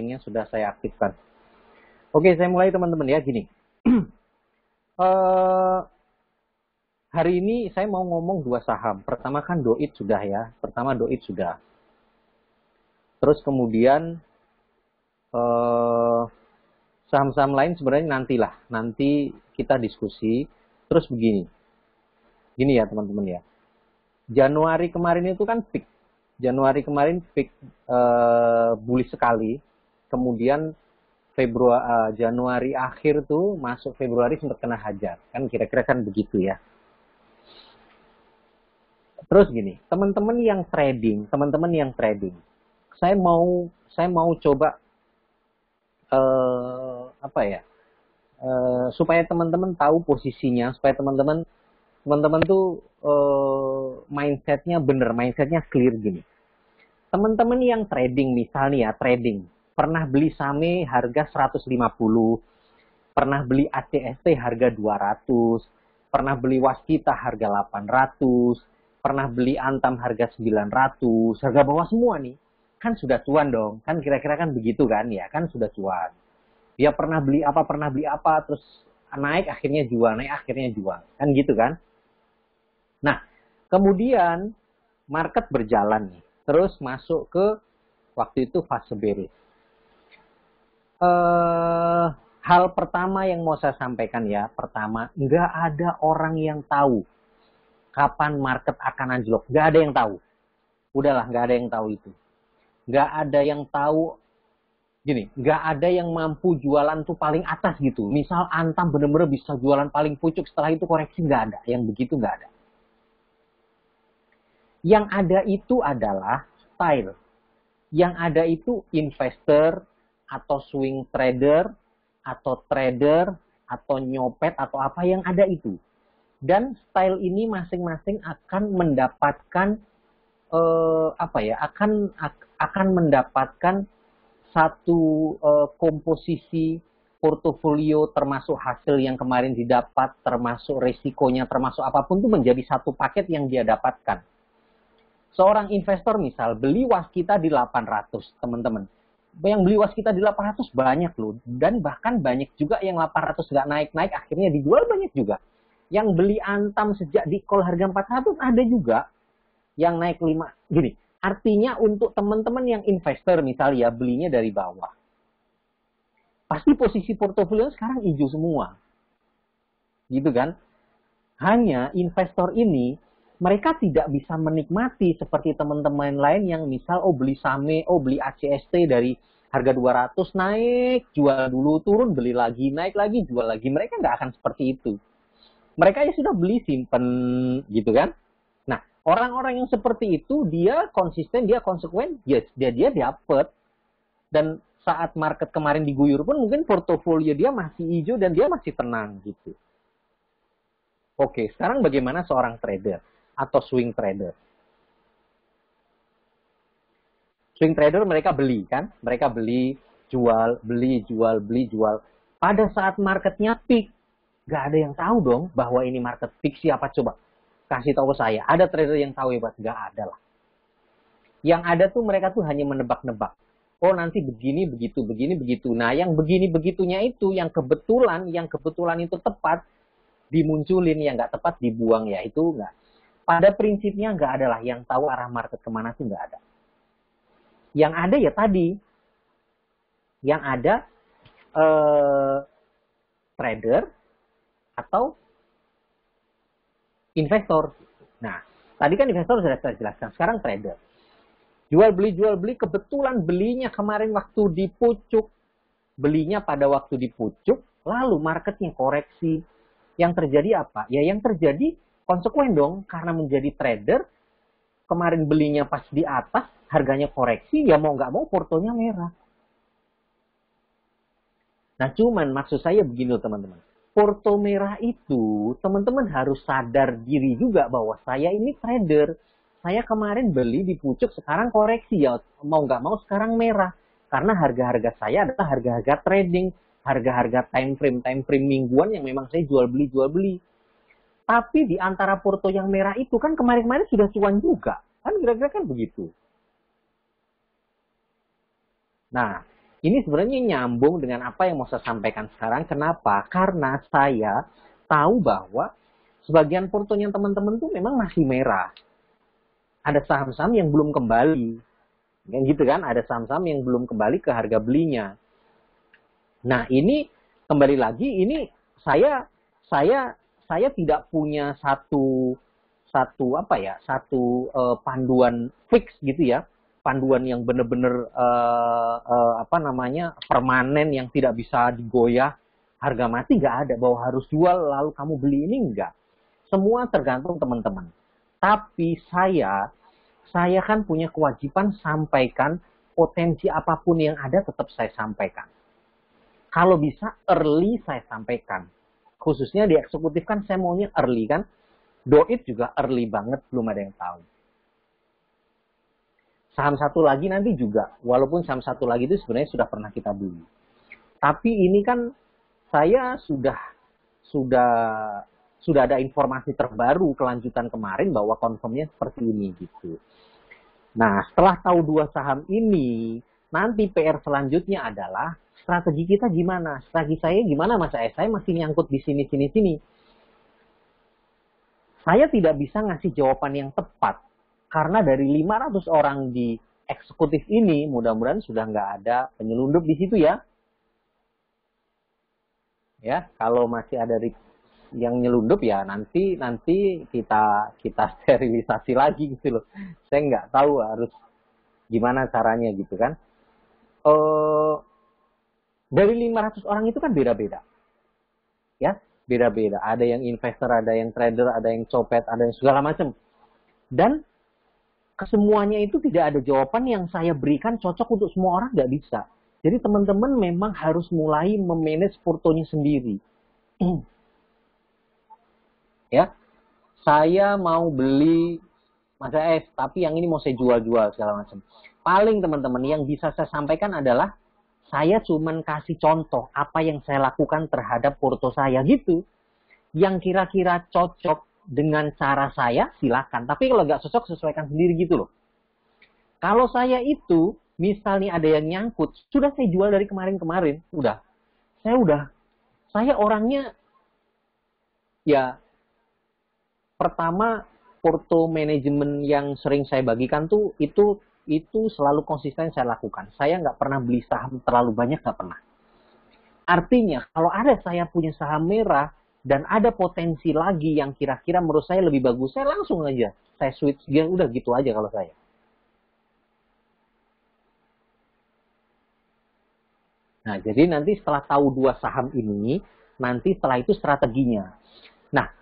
yang sudah saya aktifkan. Oke, saya mulai teman-teman ya, gini. Hari ini saya mau ngomong dua saham. Pertama kan Doit sudah ya. Pertama Doit sudah. Terus kemudian saham-saham lain sebenarnya nantilah. Nanti kita diskusi. Terus begini. Gini ya teman-teman ya. Januari kemarin itu kan peak. Januari kemarin peak bullish sekali. Kemudian Januari akhir tuh masuk Februari sempat kena hajar. Kan kira-kira kan begitu ya. Terus gini, teman-teman yang trading, saya mau coba supaya teman-teman tahu posisinya, supaya teman-teman tuh mindsetnya bener, mindsetnya clear gini. Teman-teman yang trading misalnya trading, pernah beli SAME harga 150, pernah beli ACST harga 200, pernah beli Waskita harga 800, pernah beli Antam harga 900, harga bawah semua nih. Kan sudah cuan dong, kan kira-kira kan begitu kan ya, kan sudah cuan. Dia pernah beli apa, terus naik akhirnya jual, naik akhirnya jual. Kan gitu kan. Nah, kemudian market berjalan nih, terus masuk ke waktu itu fase bearish. Hal pertama yang mau saya sampaikan ya, pertama, nggak ada orang yang tahu kapan market akan anjlok. Nggak ada yang tahu. Udahlah, nggak ada yang tahu itu. Nggak ada yang tahu, gini, nggak ada yang mampu jualan tuh paling atas gitu. Misal Antam bener-bener bisa jualan paling pucuk, setelah itu koreksi, nggak ada. Yang begitu nggak ada. Yang ada itu adalah style. Yang ada itu investor, atau swing trader, atau trader, atau nyopet, atau apa yang ada itu. Dan style ini masing-masing akan mendapatkan akan mendapatkan satu komposisi portofolio, termasuk hasil yang kemarin didapat, termasuk resikonya, termasuk apapun itu menjadi satu paket yang dia dapatkan. Seorang investor misal beli Waskita di 800, teman-teman. Yang beli Waskita di 800 banyak loh, dan bahkan banyak juga yang 800 nggak naik-naik, akhirnya dijual banyak juga. Yang beli Antam sejak di call harga 400 ada juga yang naik 5. Gini, artinya untuk teman-teman yang investor misalnya belinya dari bawah, pasti posisi portofolio sekarang hijau semua. Gitu kan? Hanya investor ini mereka tidak bisa menikmati seperti teman-teman lain yang misal beli SAME, beli ACST dari harga 200 naik, jual dulu, turun, beli lagi, naik lagi, jual lagi. Mereka nggak akan seperti itu. Mereka ya sudah beli, simpen, gitu kan. Nah, orang-orang yang seperti itu, dia konsisten, dia konsekuen, dia dapat. Dan saat market kemarin diguyur pun mungkin portofolio dia masih hijau dan dia masih tenang gitu. Oke, sekarang bagaimana seorang trader atau swing trader? Swing trader mereka beli kan, mereka beli, jual, beli, jual, beli, jual. Pada saat marketnya peak, nggak ada yang tahu dong bahwa ini market peak. Siapa coba? Kasih tahu saya. Ada trader yang tahu hebat? Nggak ada lah. Yang ada tuh mereka tuh hanya menebak-nebak. Oh nanti begini, begitu, begini, begitu. Nah yang begini, begitunya itu, yang kebetulan itu tepat, dimunculin, yang nggak tepat dibuang, ya itu nggak. Pada prinsipnya nggak ada lah yang tahu arah market kemana tuh nggak ada. Yang ada ya tadi, yang ada trader atau investor. Nah, tadi kan investor sudah saya jelaskan, sekarang trader. Jual beli, kebetulan belinya kemarin waktu di pucuk, belinya pada waktu di pucuk, lalu marketnya koreksi. Yang terjadi apa? Ya yang terjadi konsekuen dong, karena menjadi trader, kemarin belinya pas di atas, harganya koreksi, ya mau nggak mau portonya merah. Nah cuman maksud saya begini teman-teman, porto merah itu teman-teman harus sadar diri juga bahwa saya ini trader. Saya kemarin beli di pucuk, sekarang koreksi, ya mau nggak mau sekarang merah. Karena harga-harga saya adalah harga-harga trading, harga-harga time frame mingguan yang memang saya jual beli. Tapi di antara porto yang merah itu kan kemarin-kemarin sudah cuan juga. Kan kira-kira kan begitu. Nah, Ini sebenarnya nyambung dengan apa yang mau saya sampaikan sekarang. Kenapa? Karena saya tahu bahwa sebagian portonya teman-teman tuh memang masih merah. Ada saham-saham yang belum kembali. Kan gitu kan? Ada saham-saham yang belum kembali ke harga belinya. Nah, ini kembali lagi, ini saya tidak punya satu panduan fix gitu ya, panduan yang benar-benar permanen yang tidak bisa digoyah, harga mati nggak ada bahwa harus jual lalu kamu beli, ini enggak. Semua tergantung teman-teman. Tapi saya kan punya kewajiban sampaikan potensi apapun yang ada, tetap saya sampaikan. Kalau bisa early saya sampaikan. Khususnya di eksekutif kan saya maunya early kan. Doit juga early banget, belum ada yang tahu. Saham satu lagi nanti juga, walaupun saham satu lagi itu sebenarnya sudah pernah kita beli. Tapi ini kan saya sudah ada informasi terbaru kelanjutan kemarin bahwa confirmnya seperti ini gitu. Nah, setelah tahu dua saham ini, nanti PR selanjutnya adalah strategi kita gimana? Strategi saya gimana, Mas AS? Saya masih nyangkut di sini. Saya tidak bisa ngasih jawaban yang tepat. Karena dari 500 orang di eksekutif ini, mudah-mudahan sudah nggak ada penyelundup di situ ya. Ya, kalau masih ada yang nyelundup ya nanti kita sterilisasi lagi gitu loh. Saya nggak tahu harus gimana caranya gitu kan. Dari 500 orang itu kan beda-beda. Ya, beda-beda. Ada yang investor, ada yang trader, ada yang copet, ada yang segala macam. Dan kesemuanya itu tidak ada jawaban yang saya berikan cocok untuk semua orang, nggak bisa. Jadi teman-teman memang harus mulai memanage portonya sendiri. Ya, saya mau beli Mas AS, tapi yang ini mau saya jual-jual segala macam. Paling teman-teman yang bisa saya sampaikan adalah saya cuman kasih contoh apa yang saya lakukan terhadap porto saya gitu. Yang kira-kira cocok dengan cara saya, silakan. Tapi kalau nggak cocok, sesuaikan sendiri gitu loh. Kalau saya itu, misalnya ada yang nyangkut, sudah saya jual dari kemarin-kemarin. Saya orangnya, ya, pertama, porto manajemen yang sering saya bagikan tuh, itu selalu konsisten saya lakukan. Saya nggak pernah beli saham terlalu banyak, nggak pernah. Artinya, kalau ada saya punya saham merah, dan ada potensi lagi yang kira-kira menurut saya lebih bagus, saya langsung aja. Saya switch, dia udah gitu aja kalau saya. Nah, jadi nanti setelah tahu dua saham ini, nanti setelah itu strateginya. Nah,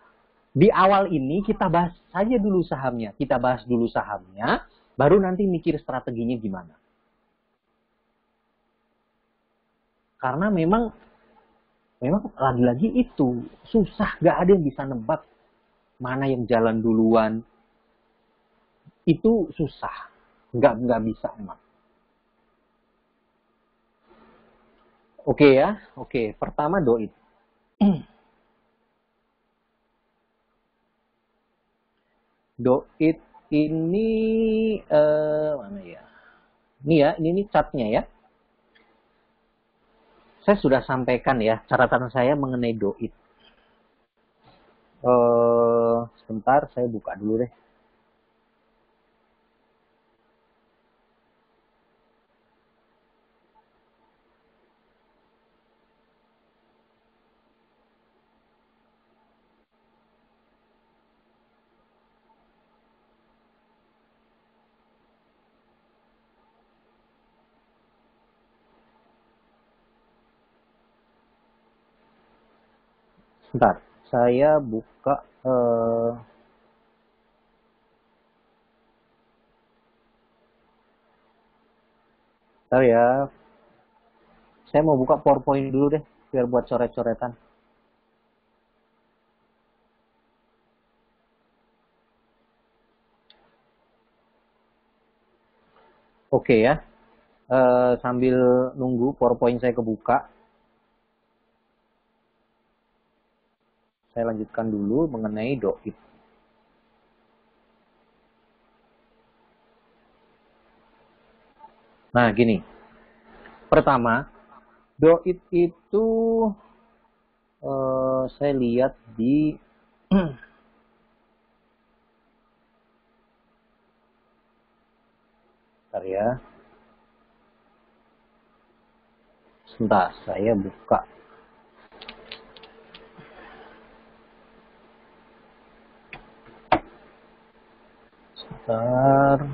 di awal ini kita bahas saja dulu sahamnya. Kita bahas dulu sahamnya, baru nanti mikir strateginya gimana. Karena memang lagi-lagi itu susah, gak ada yang bisa nebak mana yang jalan duluan. Itu susah, nggak bisa emang. Oke ya, oke. Pertama Doit. Doit ini mana ya? Ini ya, ini chartnya ya. Saya sudah sampaikan ya catatan saya mengenai Doit. Sebentar, saya buka dulu deh. Sebentar, saya buka bentar ya. Saya mau buka PowerPoint dulu deh, biar buat coret-coretan. Oke ya, sambil nunggu PowerPoint saya kebuka, saya lanjutkan dulu mengenai Doit. Nah, gini. Pertama, Doit itu saya lihat di bentar ya. Sebentar, saya buka. Sebentar.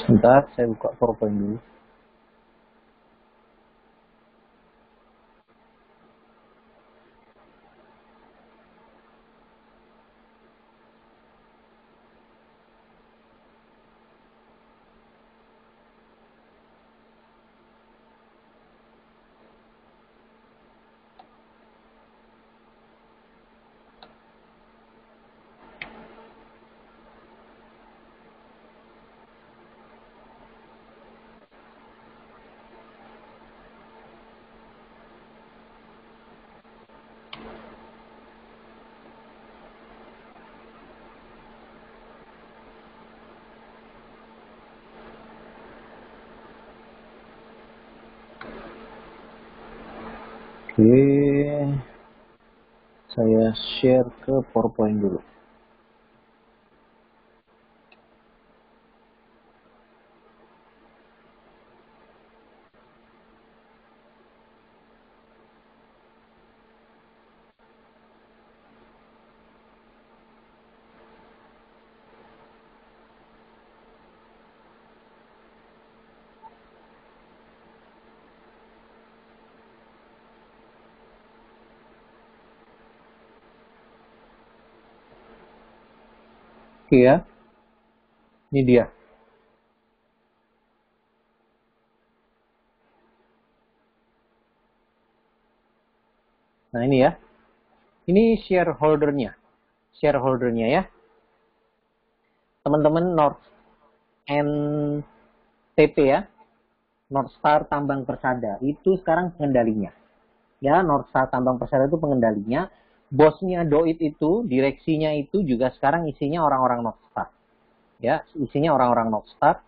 Sebentar, saya buka PowerPoint dulu. Oke, saya share ke PowerPoint dulu. Oke ya, ini dia. Nah ini ya, ini shareholdernya ya, teman-teman North NTP ya, North Star Tambang Persada itu sekarang pengendalinya. Ya, North Star Tambang Persada itu pengendalinya. Bosnya Doit itu, direksinya itu juga sekarang isinya orang-orang North Star. Ya, isinya orang-orang North Star.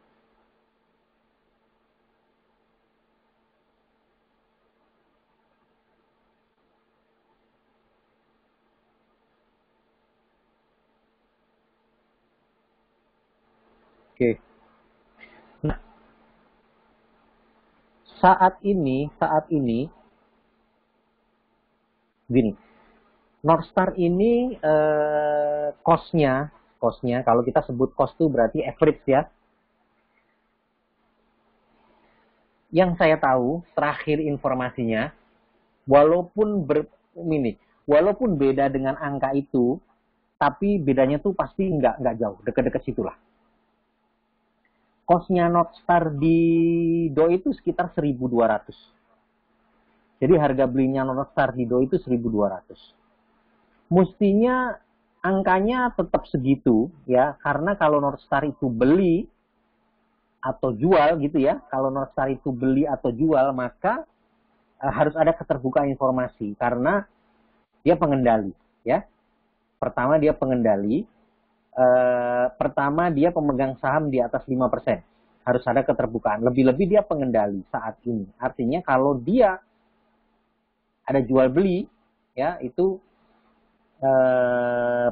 Oke. Nah, saat ini gini. North Star ini cost-nya kalau kita sebut cost itu berarti average ya. Yang saya tahu terakhir informasinya, walaupun beda dengan angka itu, tapi bedanya tuh pasti nggak jauh, deket-deket situlah. Cost-nya North Star di DOI itu sekitar 1.200. Jadi harga belinya North Star di DOI itu 1.200. Mestinya angkanya tetap segitu ya, karena kalau North Star itu beli atau jual gitu ya, kalau North Star itu beli atau jual, maka harus ada keterbukaan informasi karena dia pengendali ya. Pertama dia pengendali, pertama dia pemegang saham di atas 5%. Harus ada keterbukaan. Lebih-lebih dia pengendali saat ini. Artinya kalau dia ada jual beli ya, itu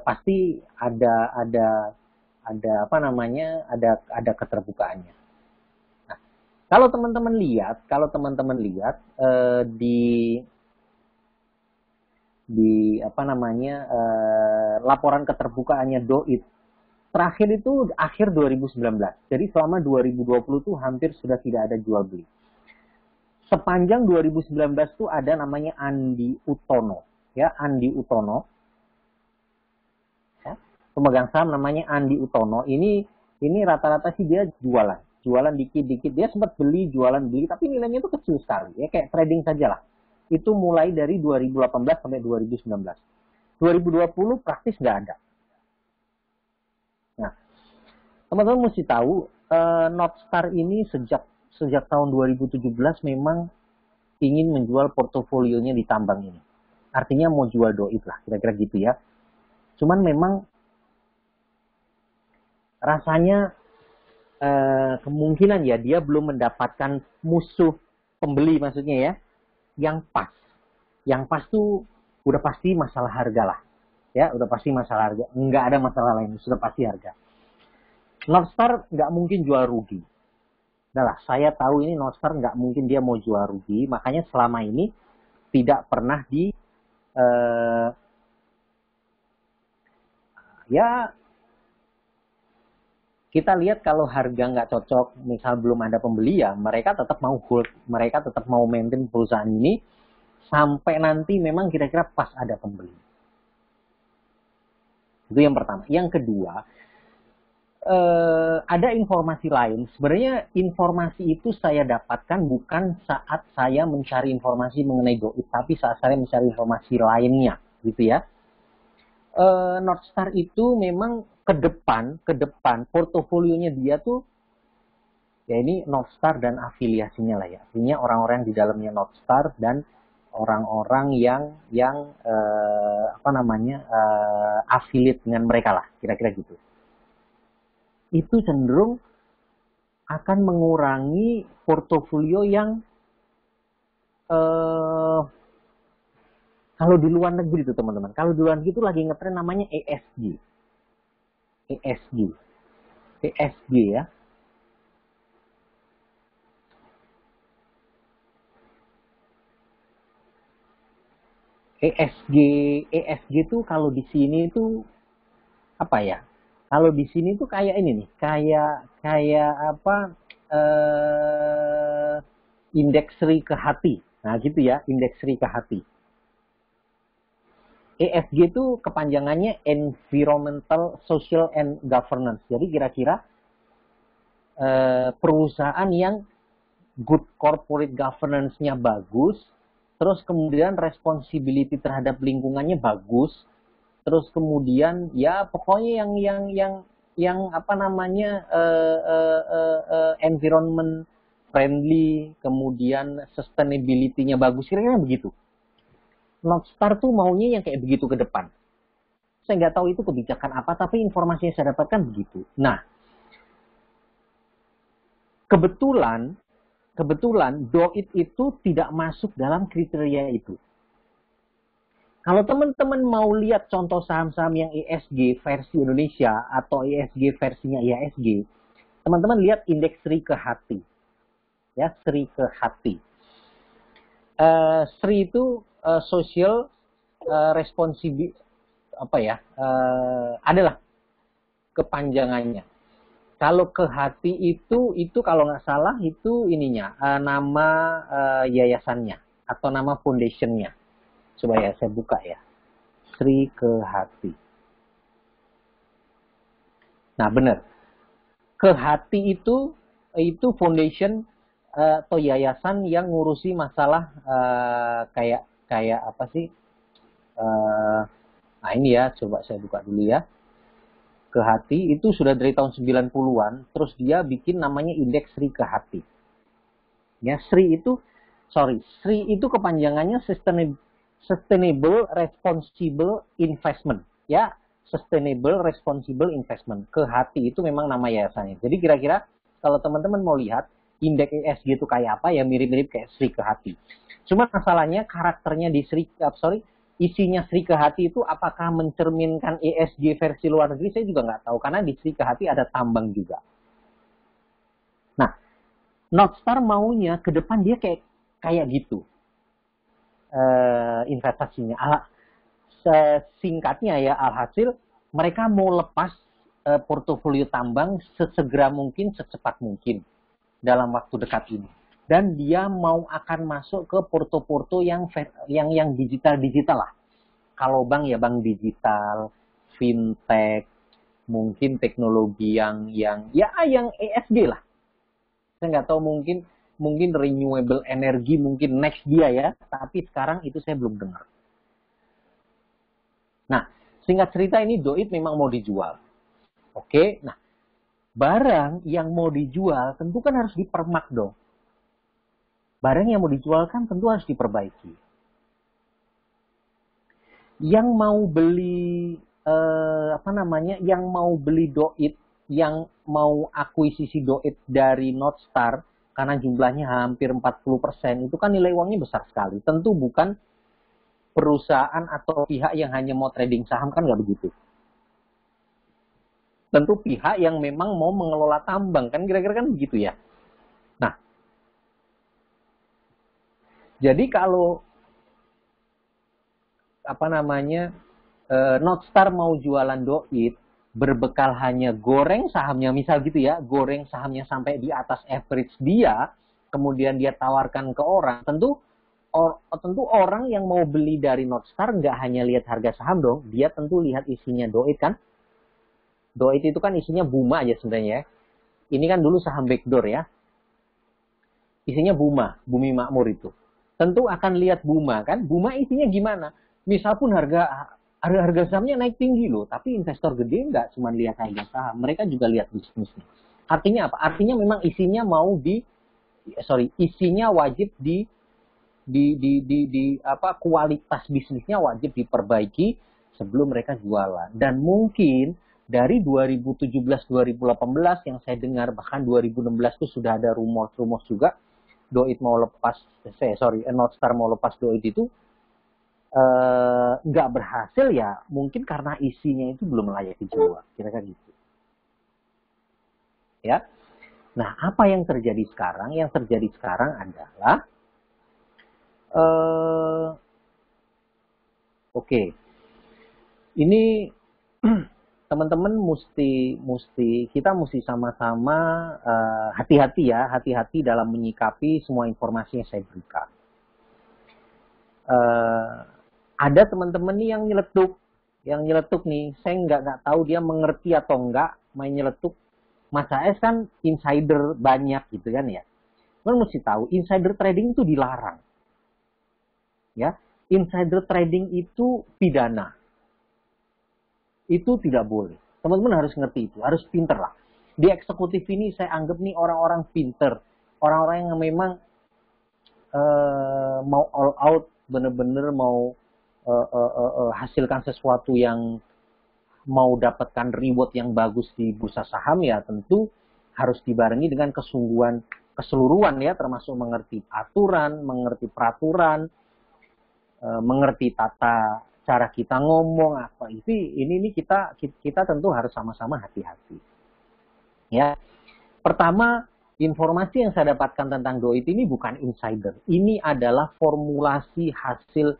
pasti ada apa namanya, ada keterbukaannya. Nah, kalau teman-teman lihat di apa namanya, laporan keterbukaannya Doit terakhir itu akhir 2019. Jadi selama 2020 itu hampir sudah tidak ada jual beli. Sepanjang 2019 itu ada namanya Andi Utono ya, Andi Utono ya, pemegang saham namanya Andi Utono. Ini rata-rata sih dia jualan dikit-dikit. Dia sempat beli, jualan beli, tapi nilainya itu kecil sekali ya, kayak trading saja lah. Itu mulai dari 2018 sampai 2019. 2020 praktis nggak ada. Nah, teman-teman mesti tahu, North Star ini sejak tahun 2017 memang ingin menjual portofolionya di tambang ini. Artinya mau jual Doit lah, kira-kira gitu ya. Cuman memang rasanya kemungkinan ya dia belum mendapatkan musuh pembeli, maksudnya ya, yang pas. Yang pas tuh udah pasti masalah harga lah. Ya, udah pasti masalah harga. Nggak ada masalah lain, sudah pasti harga. North Star nggak mungkin jual rugi. Nah lah, saya tahu ini North Star nggak mungkin dia mau jual rugi. Makanya selama ini tidak pernah ya kita lihat kalau harga nggak cocok, misal belum ada pembeli ya, mereka tetap mau hold, mereka tetap mau maintain perusahaan ini sampai nanti memang kira-kira pas ada pembeli. Itu yang pertama. Yang kedua, ada informasi lain. Sebenarnya informasi itu saya dapatkan bukan saat saya mencari informasi mengenai Doit, tapi saat saya mencari informasi lainnya, gitu ya. North Star itu memang ke depan portofolionya dia tuh ya ini North Star dan afiliasinya lah ya. Artinya orang-orang di dalamnya North Star dan orang-orang yang apa namanya, affiliate dengan mereka lah, kira-kira gitu. Itu cenderung akan mengurangi portofolio yang kalau di luar negeri itu teman-teman. Kalau di luar negeri itu lagi ngetren namanya ESG. ESG ya. ESG itu kalau di sini itu apa ya? Kalau di sini tuh kayak ini nih, kayak apa? Indeks Ri ke hati. Nah, gitu ya, indeks Ri ke hati. ESG itu kepanjangannya Environmental, Social, and Governance. Jadi kira-kira perusahaan yang good corporate governance-nya bagus, terus kemudian responsibility terhadap lingkungannya bagus, terus kemudian ya pokoknya yang apa namanya, environment friendly, kemudian sustainability-nya bagus, kira-kira begitu. North Star tuh maunya yang kayak begitu ke depan. Saya nggak tahu itu kebijakan apa, tapi informasi yang saya dapatkan begitu. Nah, kebetulan Doit itu tidak masuk dalam kriteria itu. Kalau teman-teman mau lihat contoh saham-saham yang ESG versi Indonesia atau ESG versinya IHSG, teman-teman lihat indeks Sri ke hati. Ya, Sri ke hati. Sri itu social responsibility apa ya? Adalah kepanjangannya. Kalau ke hati itu kalau nggak salah itu ininya nama yayasannya atau nama foundationnya. Coba ya saya buka ya. Sri ke hati. Nah benar. Ke hati itu foundation atau yayasan yang ngurusi masalah kayak apa sih? Nah ini ya, coba saya buka dulu ya. Ke hati itu sudah dari tahun 90-an, terus dia bikin namanya indeks Sri ke hati. Ya, Sri itu kepanjangannya Sustainable Responsible Investment. Ya, Sustainable Responsible Investment. Ke hati itu memang nama yayasannya. Jadi kira-kira kalau teman-teman mau lihat indeks ESG itu kayak apa, ya mirip-mirip kayak Sri ke hati. Cuma masalahnya karakternya di isinya Sri ke hati itu apakah mencerminkan ESG versi luar negeri, saya juga nggak tahu. Karena di Sri ke hati ada tambang juga. Nah, Northstar maunya ke depan dia kayak gitu. Investasinya. Singkatnya ya, alhasil mereka mau lepas portofolio tambang sesegera mungkin, secepat mungkin dalam waktu dekat ini. Dan dia mau akan masuk ke porto-porto yang digital-digital lah. Kalau bank ya bank digital, fintech, mungkin teknologi yang ESG lah. Saya nggak tahu, mungkin renewable energy mungkin next dia ya, tapi sekarang itu saya belum dengar. Nah, singkat cerita ini Doit memang mau dijual. Oke, nah barang yang mau dijual tentu kan harus dipermak dong. Barang yang mau dijual kan tentu harus diperbaiki. Yang mau beli yang mau beli Doit, yang mau akuisisi Doit dari Northstar karena jumlahnya hampir 40%, itu kan nilai uangnya besar sekali. Tentu bukan perusahaan atau pihak yang hanya mau trading saham, kan nggak begitu. Tentu pihak yang memang mau mengelola tambang, kan kira-kira kan begitu ya. Nah, jadi kalau Northstar mau jualan Doit berbekal hanya goreng sahamnya, misal gitu ya, goreng sahamnya sampai di atas average dia, kemudian dia tawarkan ke orang, tentu orang yang mau beli dari Northstar nggak hanya lihat harga saham dong, dia tentu lihat isinya Doit kan. Doit itu kan isinya Buma aja sebenarnya. Ini kan dulu saham backdoor ya. Isinya Bumi Makmur itu. Tentu akan lihat Buma kan. Buma isinya gimana? Misal pun harga sahamnya naik tinggi loh, tapi investor gede nggak cuma lihat harga saham, mereka juga lihat bisnisnya. Artinya apa? Artinya memang isinya wajib kualitas bisnisnya wajib diperbaiki sebelum mereka jualan. Dan mungkin dari 2017-2018 yang saya dengar, bahkan 2016 itu sudah ada rumor juga Northstar mau lepas Doit itu nggak berhasil ya, mungkin karena isinya itu belum layak dijual, kira-kira gitu. Ya. Nah, apa yang terjadi sekarang? Yang terjadi sekarang adalah ini teman-teman kita mesti sama-sama hati-hati dalam menyikapi semua informasi yang saya berikan. Ada teman-teman nih yang nyeletuk nih, saya nggak tahu dia mengerti atau enggak main nyeletuk. Mas AS kan insider banyak gitu kan ya. Teman mesti tahu insider trading itu dilarang. Ya, insider trading itu pidana. Itu tidak boleh. Teman-teman harus ngerti itu, harus pinter lah. Di eksekutif ini saya anggap nih orang-orang pinter, orang-orang yang memang mau all out, bener-bener mau hasilkan sesuatu yang mau dapatkan reward yang bagus di bursa saham, ya tentu harus dibarengi dengan kesungguhan keseluruhan ya, termasuk mengerti aturan, mengerti peraturan, mengerti tata cara kita ngomong apa. Ini kita tentu harus sama-sama hati-hati. Ya. Pertama, informasi yang saya dapatkan tentang Doit ini bukan insider. Ini adalah formulasi hasil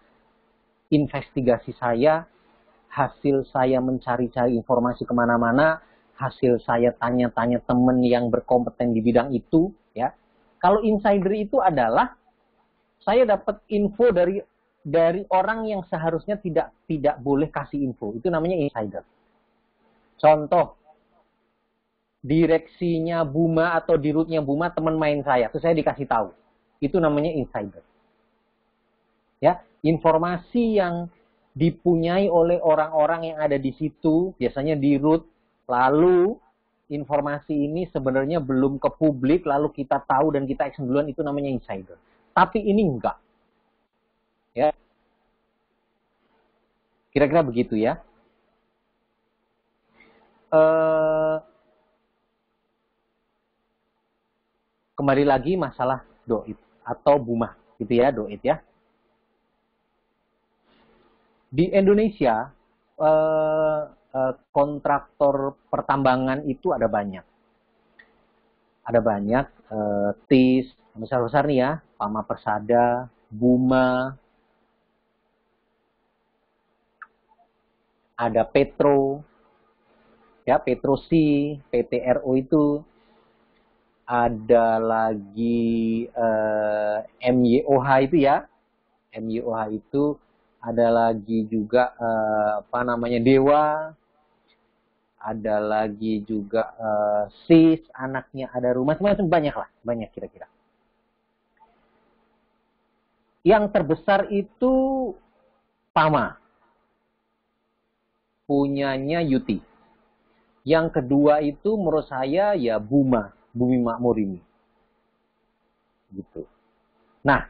investigasi saya, hasil saya mencari-cari informasi kemana-mana, hasil saya tanya-tanya teman yang berkompeten di bidang itu. Ya. Kalau insider itu adalah saya dapat info dari orang yang seharusnya tidak boleh kasih info. Itu namanya insider. Contoh, direksinya Buma atau dirutnya Buma teman main saya, terus saya dikasih tahu. Itu namanya insider. Ya, informasi yang dipunyai oleh orang-orang yang ada di situ, biasanya di root, lalu informasi ini sebenarnya belum ke publik, lalu kita tahu dan kita action duluan, itu namanya insider. Tapi ini enggak. Ya. Kira-kira begitu ya. Kembali lagi masalah doit atau bumah gitu ya, doit ya. Di Indonesia kontraktor pertambangan itu ada banyak. Ada banyak TIS, besar-besar nih ya, Pama Persada, Buma, ada Petro, ya Petrosi, PTRO itu, ada lagi MYOH itu ya, MYOH itu, ada lagi juga apa namanya Dewa, ada lagi juga SIS, anaknya ada rumah, macam-macam banyak lah, banyak kira-kira. Yang terbesar itu Pama, punyanya Yuti. Yang kedua itu menurut saya ya Buma, Bumi Makmur ini. Gitu. Nah,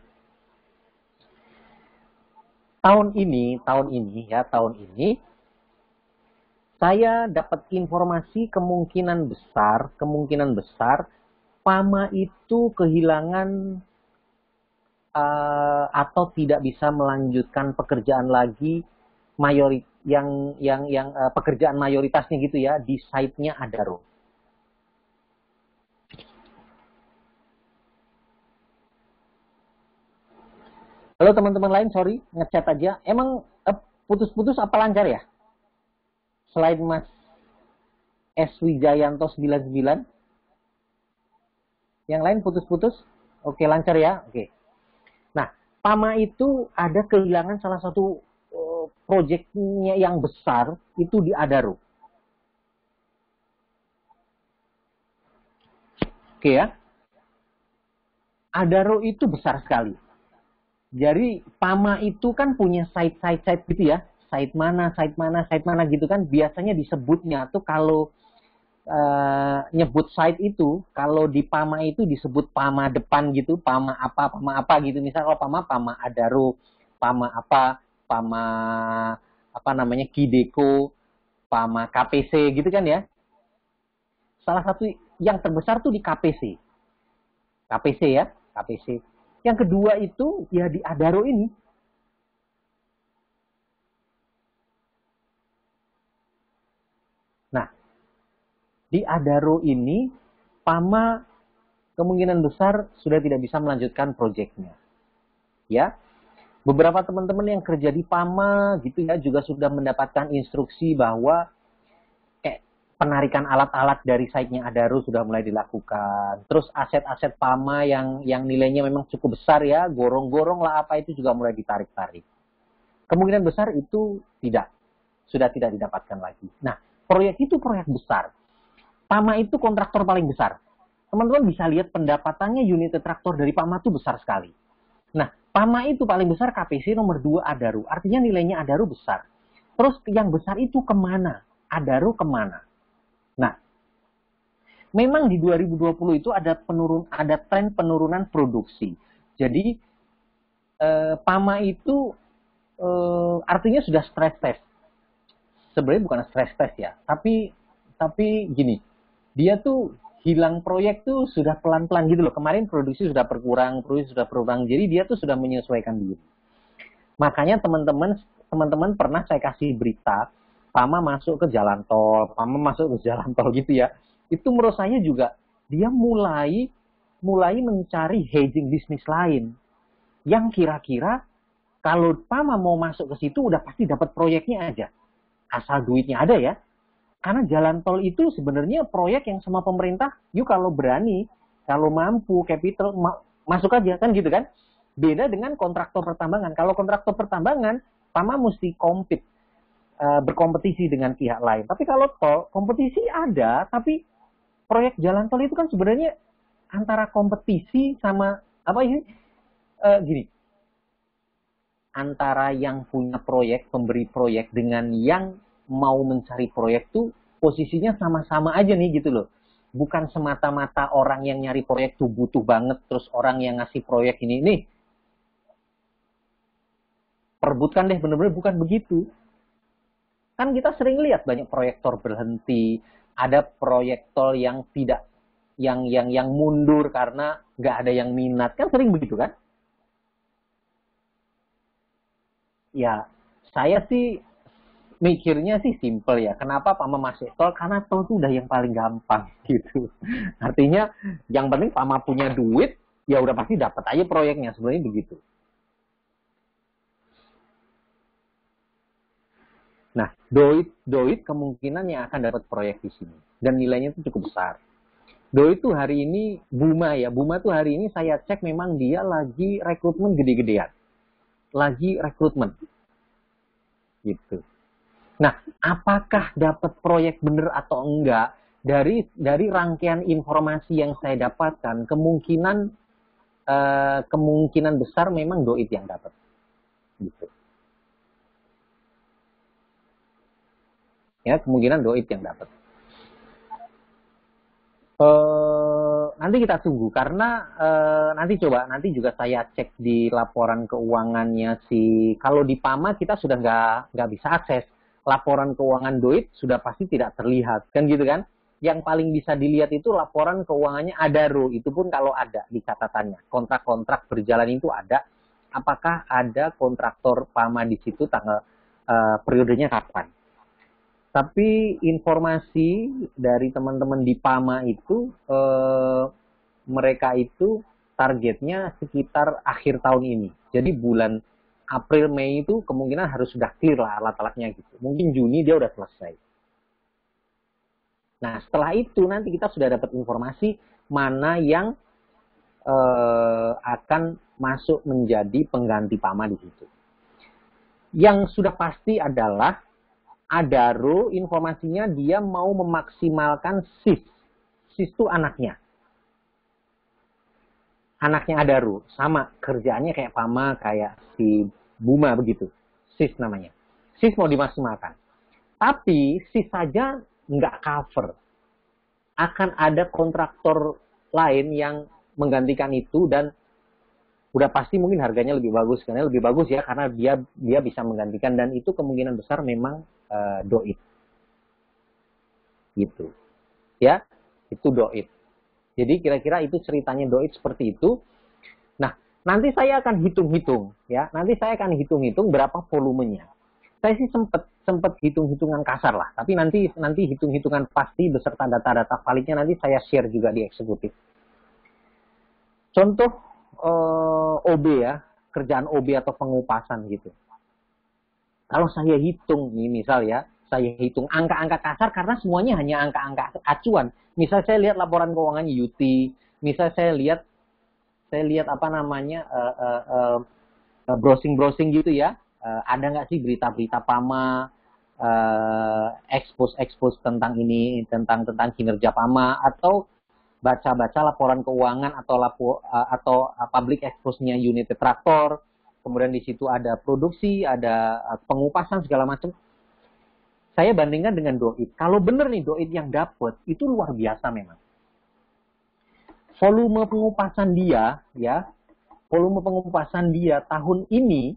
tahun ini saya dapat informasi kemungkinan besar Pama itu kehilangan atau tidak bisa melanjutkan pekerjaan lagi pekerjaan mayoritasnya gitu ya di site-nya Adaro. Halo teman-teman lain, sorry ngechat aja. Emang putus-putus apa lancar ya? Selain Mas S. Wijayanto 99, yang lain putus-putus? Oke, lancar ya? Oke. Nah, Pama itu ada kehilangan salah satu proyeknya yang besar itu di Adaro. Oke ya. Adaro itu besar sekali. Jadi Pama itu kan punya site gitu ya. Site mana gitu kan. Biasanya disebutnya tuh kalau nyebut site itu, kalau di Pama itu disebut Pama depan gitu, Pama apa gitu. Misal kalau Pama Adaro, Pama namanya Kideko, Pama KPC gitu kan ya. Salah satu yang terbesar tuh di KPC. KPC ya, KPC. Yang kedua itu ya di Adaro ini. Nah, di Adaro ini Pama kemungkinan besar sudah tidak bisa melanjutkan proyeknya. Ya. Beberapa teman-teman yang kerja di Pama gitu ya juga sudah mendapatkan instruksi bahwa penarikan alat-alat dari site-nya Adaro sudah mulai dilakukan. Terus aset-aset Pama yang nilainya memang cukup besar ya, gorong-gorong lah apa itu juga mulai ditarik-tarik. Kemungkinan besar itu sudah tidak didapatkan lagi. Nah, proyek itu proyek besar. Pama itu kontraktor paling besar. Teman-teman bisa lihat pendapatannya unit traktor dari Pama itu besar sekali. Nah, Pama itu paling besar, KPC nomor 2 Adaro. Artinya nilainya Adaro besar. Terus yang besar itu kemana? Adaro kemana? Nah, memang di 2020 itu ada tren penurunan produksi. Jadi Pama itu artinya sudah stress test. Sebenarnya bukan stress test ya, tapi gini, dia tuh hilang proyek tuh sudah pelan-pelan gitu loh. Kemarin produksi sudah berkurang, jadi dia tuh sudah menyesuaikan diri. Makanya teman-teman pernah saya kasih berita Pama masuk ke jalan tol gitu ya. Itu menurut saya juga dia mulai mencari hedging bisnis lain yang kira-kira kalau Pama mau masuk ke situ udah pasti dapat proyeknya aja. Asal duitnya ada ya. Karena jalan tol itu sebenarnya proyek yang sama pemerintah, yuk kalau berani, kalau mampu, capital, masuk aja kan gitu kan. Beda dengan kontraktor pertambangan. Kalau kontraktor pertambangan, Pama mesti berkompetisi dengan pihak lain. Tapi kalau tol, kompetisi ada, tapi proyek jalan tol itu kan sebenarnya antara kompetisi sama apa ini gini. antara yang punya proyek, pemberi proyek, dengan yang mau mencari proyek tuh posisinya sama-sama aja nih gitu loh. Bukan semata-mata orang yang nyari proyek tuh butuh banget, terus orang yang ngasih proyek ini, nih, perebutkan deh, bener-bener bukan begitu. Kan kita sering lihat banyak proyektor berhenti, ada proyektor yang tidak, yang mundur karena nggak ada yang minat, kan sering begitu kan? Ya, saya sih mikirnya sih simple ya. Kenapa Pama masuk tol? Karena tol itu udah yang paling gampang gitu. Artinya yang penting Pama punya duit, ya udah pasti dapat aja proyeknya. Sebenarnya begitu. Nah, Doit kemungkinan yang akan dapat proyek di sini. Dan nilainya itu cukup besar. Doit tuh hari ini, Buma ya. Buma tuh hari ini saya cek memang dia lagi rekrutmen gede-gedean. Lagi rekrutmen. Gitu. Nah, apakah dapat proyek bener atau enggak? Dari rangkaian informasi yang saya dapatkan, kemungkinan besar memang Doit yang dapat. Gitu. Ya, kemungkinan Doit yang dapat. Nanti kita tunggu karena nanti juga saya cek di laporan keuangannya kalau di Pama kita sudah nggak bisa akses laporan keuangan Doit, sudah pasti tidak terlihat kan gitu kan. Yang paling bisa dilihat itu laporan keuangannya Adaro, itu pun kalau ada di catatannya kontrak-kontrak berjalan itu ada, apakah ada kontraktor Pama di situ, tanggal periodenya kapan. Tapi informasi dari teman-teman di Pama itu, mereka itu targetnya sekitar akhir tahun ini. Jadi bulan April, Mei itu kemungkinan harus sudah clear lah alat-alatnya gitu. Mungkin Juni dia udah selesai. Nah, setelah itu nanti kita sudah dapat informasi mana yang akan masuk menjadi pengganti Pama di situ. Yang sudah pasti adalah Adaro, informasinya dia mau memaksimalkan SIS. SIS itu anaknya. Anaknya Adaro. Sama kerjaannya kayak Pama, kayak si Buma begitu. SIS namanya. SIS mau dimaksimalkan. Tapi SIS saja nggak cover. Akan ada kontraktor lain yang menggantikan itu, dan udah pasti mungkin harganya lebih bagus. Karena lebih bagus ya, karena dia bisa menggantikan, dan itu kemungkinan besar memang Doit. Gitu. Ya, itu Doit. Jadi kira-kira itu ceritanya Doit seperti itu. Nah, nanti saya akan hitung-hitung ya. Nanti saya akan hitung-hitung berapa volumenya. Saya sih sempat hitung-hitungan kasar lah, tapi nanti hitung-hitungan pasti beserta data-data validnya nanti saya share juga di eksekutif. Contoh OB ya, kerjaan OB atau pengupasan gitu. Kalau saya hitung nih, misal ya, saya hitung angka-angka kasar karena semuanya hanya angka-angka acuan. Misal saya lihat laporan keuangan UT, misal saya lihat apa namanya browsing gitu ya, ada nggak sih berita-berita Pama, expose tentang ini, tentang kinerja Pama, atau baca-baca laporan keuangan atau public expose-nya unit traktor. Kemudian di situ ada produksi, ada pengupasan segala macam. Saya bandingkan dengan Doit. Kalau benar nih Doit yang dapat, itu luar biasa memang. Volume pengupasan dia tahun ini,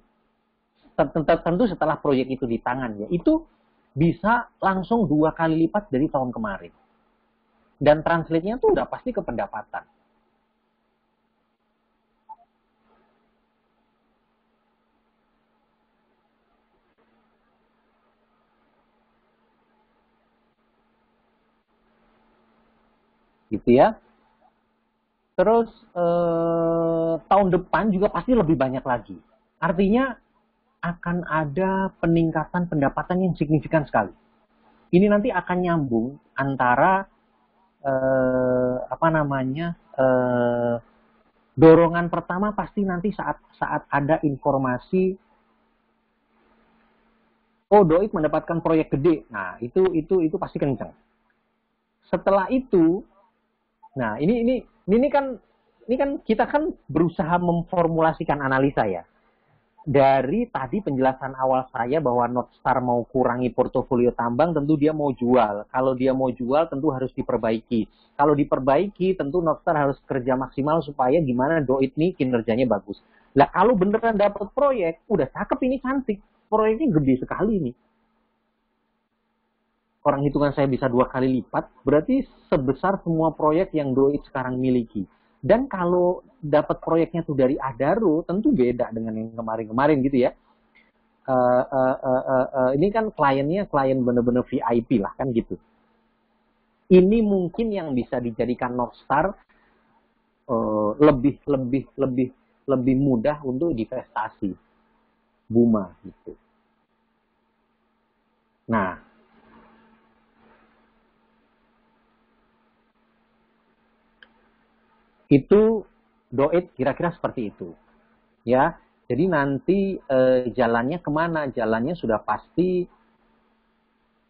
tentu setelah proyek itu di tangan ya, itu bisa langsung 2 kali lipat dari tahun kemarin. Dan translate-nya tuh udah pasti ke pendapatan. Gitu ya. Terus tahun depan juga pasti lebih banyak lagi. Artinya akan ada peningkatan pendapatan yang signifikan sekali. Ini nanti akan nyambung antara dorongan pertama pasti nanti saat ada informasi Doit mendapatkan proyek gede. Nah, itu pasti kencang. Setelah itu, nah ini kan kita kan berusaha memformulasikan analisa ya. dari tadi penjelasan awal saya bahwa Northstar mau kurangi portofolio tambang, tentu dia mau jual. Kalau dia mau jual, tentu harus diperbaiki. Kalau diperbaiki, tentu Northstar harus kerja maksimal supaya gimana Doit nih kinerjanya bagus. Lah kalau beneran dapat proyek, udah cakep ini cantik. Proyeknya gede sekali nih. Orang hitungan saya bisa 2 kali lipat, berarti sebesar semua proyek yang Doit sekarang miliki. Dan kalau dapat proyeknya tuh dari Adaro, tentu beda dengan yang kemarin-kemarin gitu ya. Ini kan kliennya klien bener-bener VIP lah kan gitu. Ini mungkin yang bisa dijadikan Northstar lebih mudah untuk divestasi Buma gitu. Nah, itu Doit kira-kira seperti itu. Ya, jadi nanti jalannya kemana? Jalannya sudah pasti.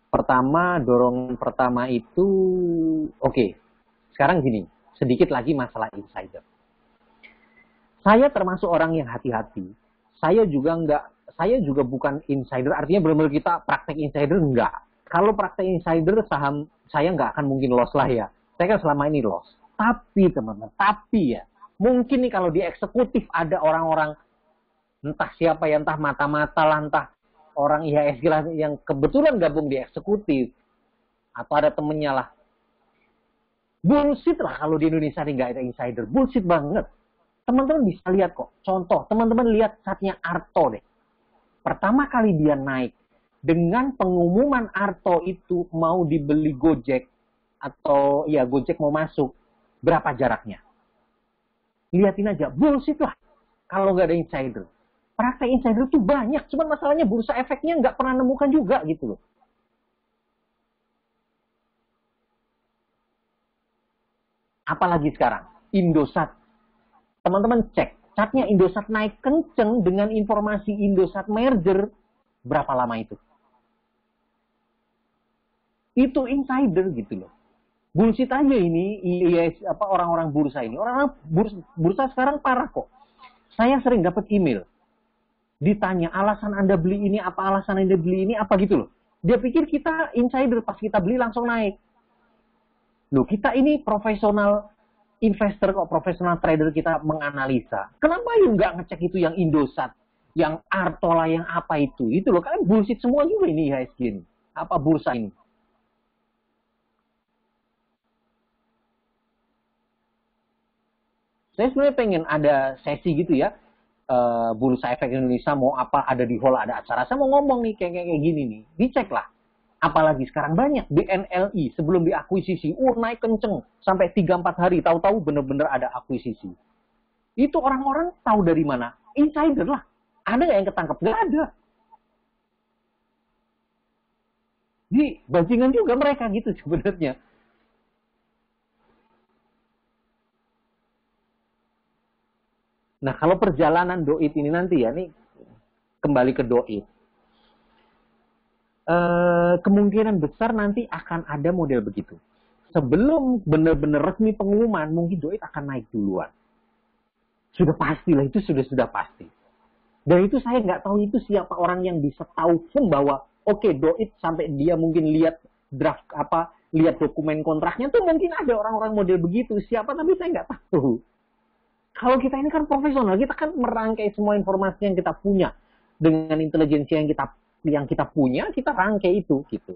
Pertama, dorongan pertama itu, oke. Sekarang gini, sedikit lagi masalah insider. Saya termasuk orang yang hati-hati. Saya juga bukan insider. Artinya benar-benar kita praktek insider enggak. Kalau praktek insider saham saya nggak akan mungkin loss lah ya. Saya kan selama ini loss. Tapi teman-teman, ya. Mungkin nih kalau di eksekutif ada orang-orang entah siapa ya, entah mata-mata lah, entah orang IHSG lah yang kebetulan gabung di eksekutif atau ada temennya lah. Bullshit lah kalau di Indonesia nih nggak ada insider. Bullshit banget. Teman-teman bisa lihat kok. Contoh, teman-teman lihat chartnya Arto deh. Pertama kali dia naik, dengan pengumuman Arto itu mau dibeli Gojek, atau ya Gojek mau masuk, berapa jaraknya? Lihatin aja, bullshit lah kalau nggak ada insider. Praktek insider tuh banyak, cuman masalahnya bursa efeknya nggak pernah nemukan juga gitu loh. Apalagi sekarang, Indosat. Teman-teman cek, chartnya Indosat naik kenceng dengan informasi Indosat merger, berapa lama itu? Itu insider gitu loh. Bullshit aja ini, orang-orang bursa ini. Orang-orang bursa sekarang parah kok. Saya sering dapat email. Ditanya, alasan Anda beli ini apa, alasan Anda beli ini apa gitu loh. Dia pikir kita insider, pas kita beli langsung naik. Loh, kita ini profesional investor kok, profesional trader, kita menganalisa. Kenapa yuk nggak ngecek itu yang Indosat, yang Artola, yang apa itu? Itu loh, kalian bullshit semua juga ini IHSG ini. Apa bursa ini? Saya sebenarnya pengen ada sesi gitu ya, Bursa Efek Indonesia mau apa, ada di hall, ada acara. Saya mau ngomong nih kayak gini nih, dicek lah. Apalagi sekarang banyak BNLI sebelum diakuisisi, naik kenceng sampai 3-4 hari, tahu-tahu bener-bener ada akuisisi. Itu orang-orang tahu dari mana? Insider lah. Ada nggak yang ketangkep? Nggak ada. Jadi bajingan juga mereka gitu sebenarnya. Nah, kalau perjalanan Doit ini nanti ya, nih kembali ke Doit. Kemungkinan besar nanti akan ada model begitu. Sebelum benar-benar resmi pengumuman, mungkin Doit akan naik duluan. Sudah pasti lah, itu sudah pasti. Dan itu saya nggak tahu itu siapa orang yang bisa tahu bahwa oke, Doit sampai dia mungkin lihat draft apa, lihat dokumen kontraknya tuh mungkin ada orang-orang model begitu. Siapa tapi saya nggak tahu. Kalau kita ini kan profesional, kita kan merangkai semua informasi yang kita punya dengan intelijensi yang kita punya, kita rangkai itu gitu.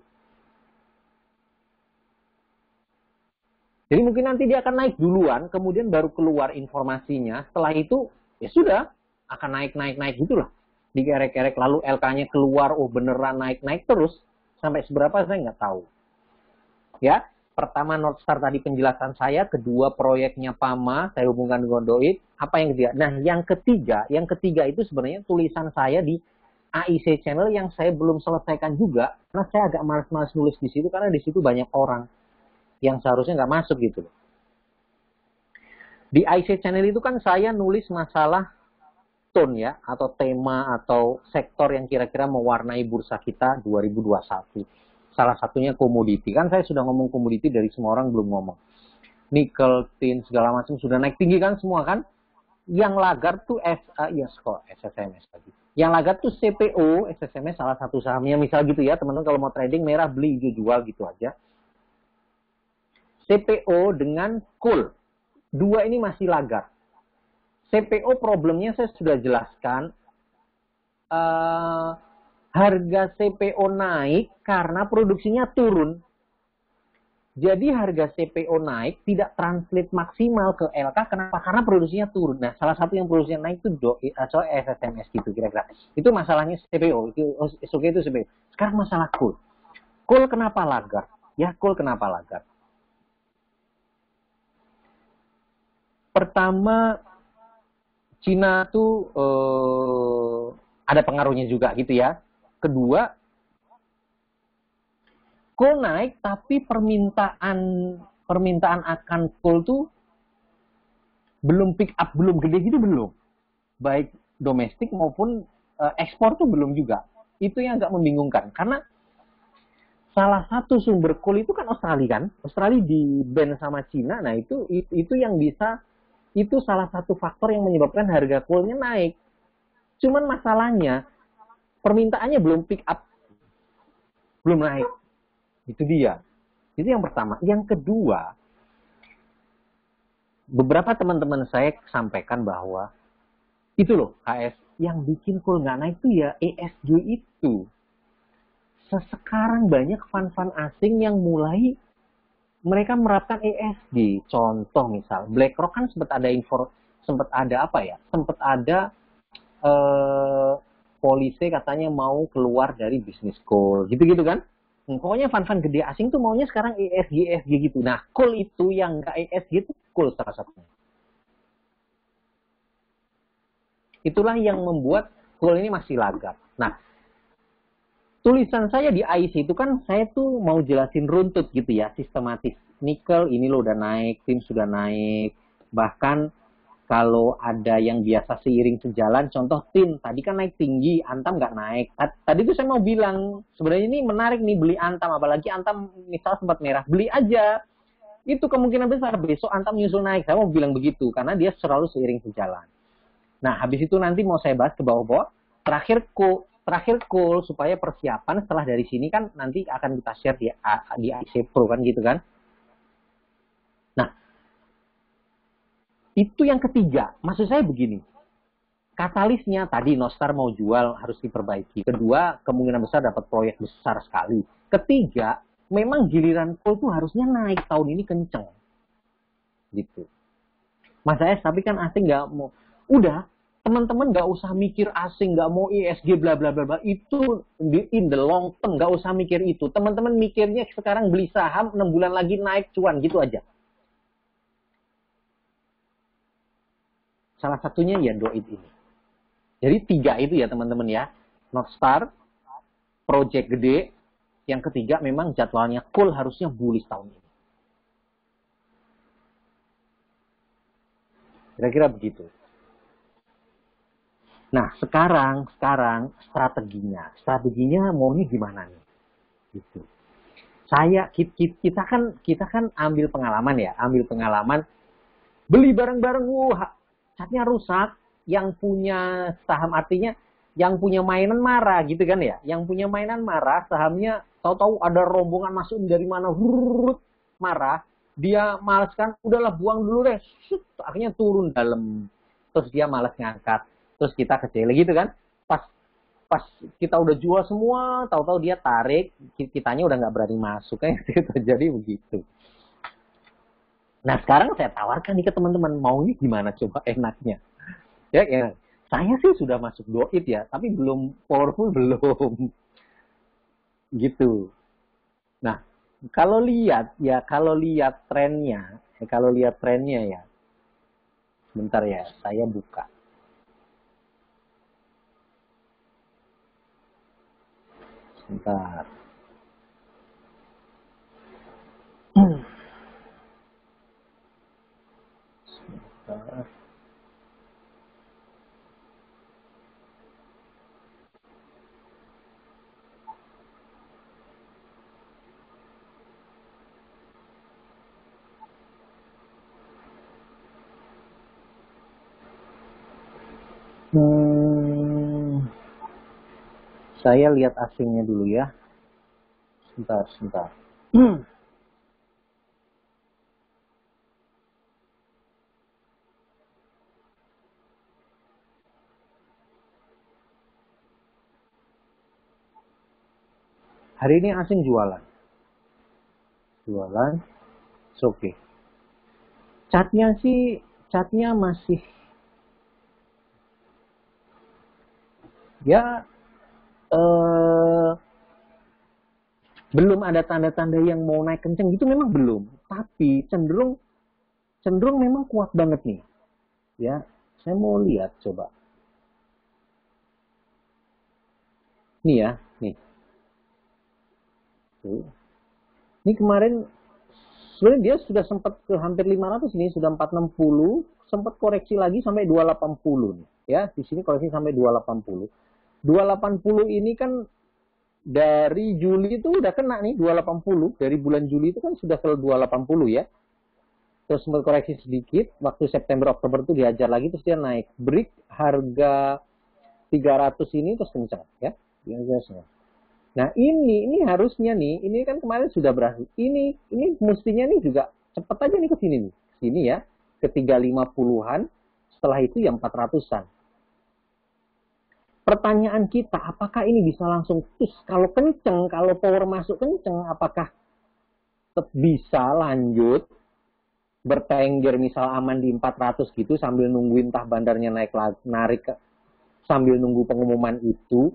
Jadi mungkin nanti dia akan naik duluan, kemudian baru keluar informasinya. Setelah itu ya sudah akan naik gitulah. Dikerek-kerek lalu LK-nya keluar, beneran naik terus sampai seberapa saya nggak tahu. Ya. Pertama Northstar tadi penjelasan saya, kedua proyeknya PAMA, saya hubungkan dengan Doit. Apa yang ketiga? Nah, yang ketiga itu sebenarnya tulisan saya di AIC channel yang saya belum selesaikan juga, karena saya agak malas-malas nulis di situ karena di situ banyak orang yang seharusnya nggak masuk gitu. Di AIC channel itu kan saya nulis masalah tone ya, atau tema atau sektor yang kira-kira mewarnai bursa kita 2021. Salah satunya komoditi. Kan saya sudah ngomong komoditi dari semua orang belum ngomong. Nikel, tin, segala macam sudah naik tinggi kan semua kan. Yang lagar tuh ya kok SSMS lagi. Yang lagar tuh CPO, SSMS salah satu sahamnya misal gitu ya, teman-teman kalau mau trading merah beli hijau jual gitu aja. CPO dengan cool. Dua ini masih lagar. CPO problemnya saya sudah jelaskan. Harga CPO naik karena produksinya turun. Jadi harga CPO naik tidak translate maksimal ke LK. Kenapa? Karena produksinya turun. Nah, salah satu yang produksinya naik itu SSMS gitu kira-kira. Itu masalahnya CPO. Itu CPO. Sekarang masalah coal. Coal kenapa lagar? Ya, coal kenapa lagar? Pertama, Cina tuh ada pengaruhnya juga gitu ya. Kedua, coal naik tapi permintaan akan coal tuh belum pick up, belum gede gitu belum. Baik domestik maupun ekspor tuh belum juga. Itu yang agak membingungkan karena salah satu sumber coal itu kan Australia kan. Australia di ban sama Cina. Nah, itu yang bisa, itu salah satu faktor yang menyebabkan harga coalnya naik. Cuman masalahnya permintaannya belum pick up, belum naik. Itu dia. Itu yang pertama. Yang kedua, beberapa teman-teman saya sampaikan bahwa itu loh HS yang bikin coal nggak naik itu ya ESG itu. Sekarang banyak fund-fund asing yang mulai mereka menerapkan ESG. Contoh misal BlackRock kan sempat ada apa ya? Sempat ada polisi katanya mau keluar dari bisnis coal, gitu-gitu kan? Pokoknya fund-fund gede asing tuh maunya sekarang ESG gitu. Nah, coal itu yang nggak ESG itu coal salah satunya. Itulah yang membuat coal ini masih lagar. Nah, tulisan saya di IC itu kan saya tuh mau jelasin runtut gitu ya, sistematis. Nikel ini lo udah naik, tim sudah naik. Bahkan kalau ada yang biasa seiring sejalan, contoh tim tadi kan naik tinggi, Antam nggak naik. Tadi tuh saya mau bilang, sebenarnya ini menarik nih beli Antam, apalagi Antam misal sempat merah, beli aja. Itu kemungkinan besar besok Antam nyusul naik. Saya mau bilang begitu, karena dia selalu seiring sejalan. Nah, habis itu nanti mau saya bahas ke bawah-bawah. Terakhir call supaya persiapan setelah dari sini kan nanti akan kita share di IC Pro kan gitu kan. Nah, itu yang ketiga. Maksud saya begini. Katalisnya tadi Nostar mau jual harus diperbaiki. Kedua, kemungkinan besar dapat proyek besar sekali. Ketiga, memang giliran coal tuh harusnya naik tahun ini kenceng. Gitu. Mas AS, tapi kan asing nggak mau. Udah, teman-teman nggak usah mikir asing, nggak mau ISG bla bla bla bla. Itu in the long term, nggak usah mikir itu. Teman-teman mikirnya sekarang beli saham 6 bulan lagi naik cuan gitu aja. Salah satunya ya Doit ini. Jadi 3 itu ya teman-teman ya. Northstar, project gede. Yang ketiga memang jadwalnya cool harusnya bullish tahun ini. Kira-kira begitu. Nah, sekarang strateginya maunya gimana nih? Gitu. Kita kan ambil pengalaman beli bareng-bareng, catnya rusak, yang punya saham artinya yang punya mainan marah gitu kan ya, yang punya mainan marah, sahamnya tahu-tahu ada rombongan masuk dari mana, marah, dia malas kan, udahlah buang dulu deh, akhirnya turun dalam, terus dia malas ngangkat, terus kita kecil gitu kan, pas pas kita udah jual semua, tahu-tahu dia tarik, kitanya udah nggak berani masuk, kan itu terjadi begitu. Nah, sekarang saya tawarkan nih ke teman-teman, maunya gimana coba enaknya. Ya, saya sih sudah masuk Doit ya, tapi belum powerful belum. Gitu. Nah, kalau lihat trennya ya. Bentar ya, saya buka. Bentar. Sebentar. Hmm, saya lihat asingnya dulu ya. Sebentar. Hari ini asing jualan. Jualan, oke. Okay. Catnya masih ya belum ada tanda-tanda yang mau naik kenceng gitu, memang belum. Tapi cenderung memang kuat banget nih. Ya, saya mau lihat coba. Nih ya, nih. Tuh. Ini kemarin sebenarnya dia sudah sempat ke hampir 500 ini, sudah 460, sempat koreksi lagi sampai 280 nih. Ya, di sini koreksi sampai 280. 280 ini kan dari Juli itu udah kena nih 280. Dari bulan Juli itu kan sudah ke 280 ya. Terus sempat koreksi sedikit, waktu September Oktober itu dihajar lagi, terus dia naik. Break harga 300 ini terus kencang ya. Nah ini harusnya nih, ini kan kemarin sudah berhasil. Ini mestinya nih juga cepet aja nih ke sini nih. Sini ya, ke 350-an, setelah itu yang 400-an. Pertanyaan kita, apakah ini bisa langsung push? Kalau kenceng, kalau power masuk kenceng, apakah tetap bisa lanjut bertengger misal aman di 400 gitu sambil nungguin entah bandarnya narik sambil nunggu pengumuman itu,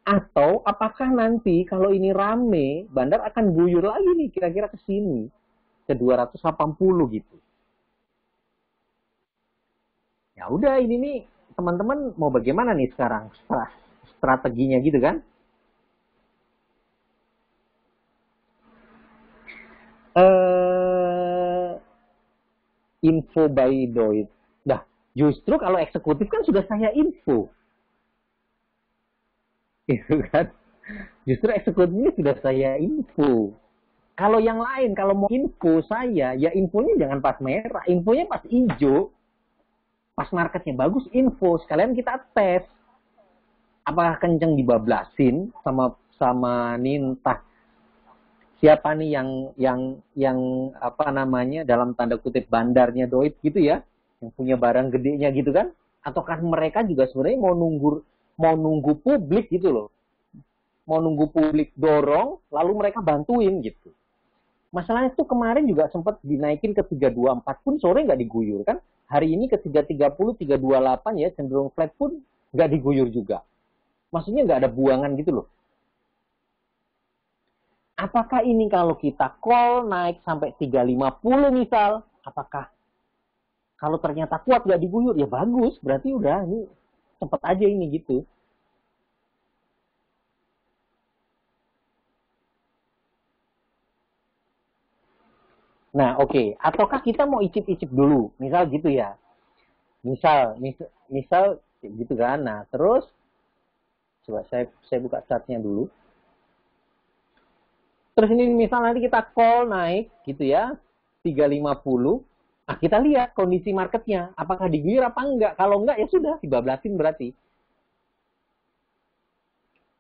atau apakah nanti kalau ini rame bandar akan guyur lagi nih kira-kira ke sini ke 280 gitu. Ya udah, ini nih teman-teman mau bagaimana nih sekarang strateginya gitu kan? Info by Doit. Nah, justru kalau eksekutif kan sudah saya info. Gitu kan? Justru eksekutifnya sudah saya info. Kalau yang lain, kalau mau info saya, ya infonya jangan pas merah, infonya pas hijau. Pas marketnya bagus, info. Sekalian kita tes. Apakah kenceng dibablasin sama nintah siapa nih yang apa namanya dalam tanda kutip bandarnya Doit gitu ya, yang punya barang gedenya gitu kan, ataukah mereka juga sebenarnya mau nunggu publik gitu loh, mau nunggu publik dorong lalu mereka bantuin gitu. Masalahnya tuh kemarin juga sempat dinaikin ke 324 pun sore nggak diguyur kan, hari ini ke 330 328 ya cenderung flat pun nggak diguyur juga, maksudnya nggak ada buangan gitu loh. Apakah ini kalau kita call naik sampai 350 misal, apakah kalau ternyata kuat gak diguyur, ya bagus, berarti udah ini cepet aja ini gitu. Nah oke, okay. Ataukah kita mau icip-icip dulu, misal gitu ya, misal gitu kan. Nah terus coba saya buka chartnya dulu. Terus ini misal nanti kita call naik gitu ya 350. Nah, kita lihat kondisi marketnya, apakah diguyur apa enggak. Kalau enggak ya sudah dibablasin berarti.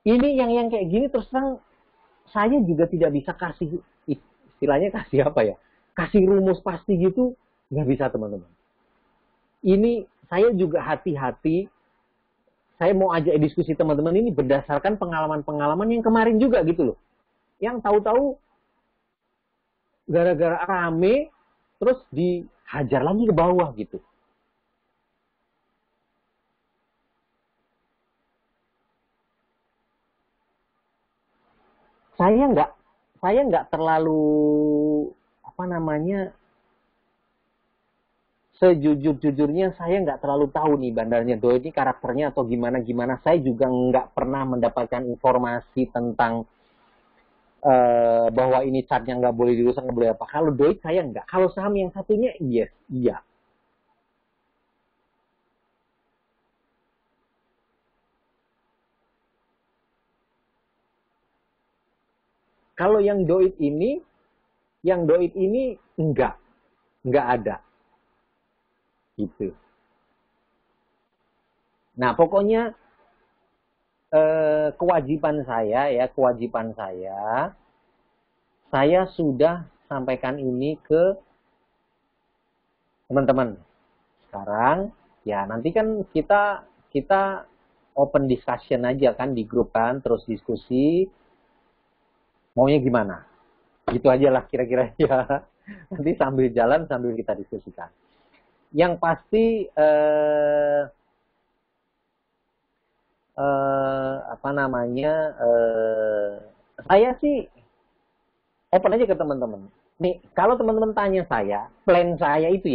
Ini yang kayak gini terus terang saya juga tidak bisa kasih istilahnya, kasih apa ya? Kasih rumus pasti gitu nggak bisa teman-teman. Ini saya juga hati-hati. Saya mau ajak diskusi teman-teman ini berdasarkan pengalaman-pengalaman yang kemarin juga gitu loh. Yang tahu-tahu gara-gara rame terus dihajar lagi ke bawah gitu. Saya nggak terlalu apa namanya, sejujur-jujurnya saya nggak terlalu tahu nih bandarnya Doi ini karakternya atau gimana-gimana. Saya juga nggak pernah mendapatkan informasi tentang bahwa ini chartnya nggak boleh dirusak, nggak boleh apa. Kalau Doi saya nggak. Kalau saham yang satunya yes, iya. Kalau yang Doit ini nggak ada gitu. Nah, pokoknya kewajiban saya sudah sampaikan ini ke teman-teman. Sekarang ya nanti kan kita open discussion aja kan di grup kan, terus diskusi maunya gimana. Gitu aja lah kira-kira ya. Nanti sambil jalan sambil kita diskusikan. Yang pasti saya sih open aja ke teman-teman. Nih, kalau teman-teman tanya saya, plan saya itu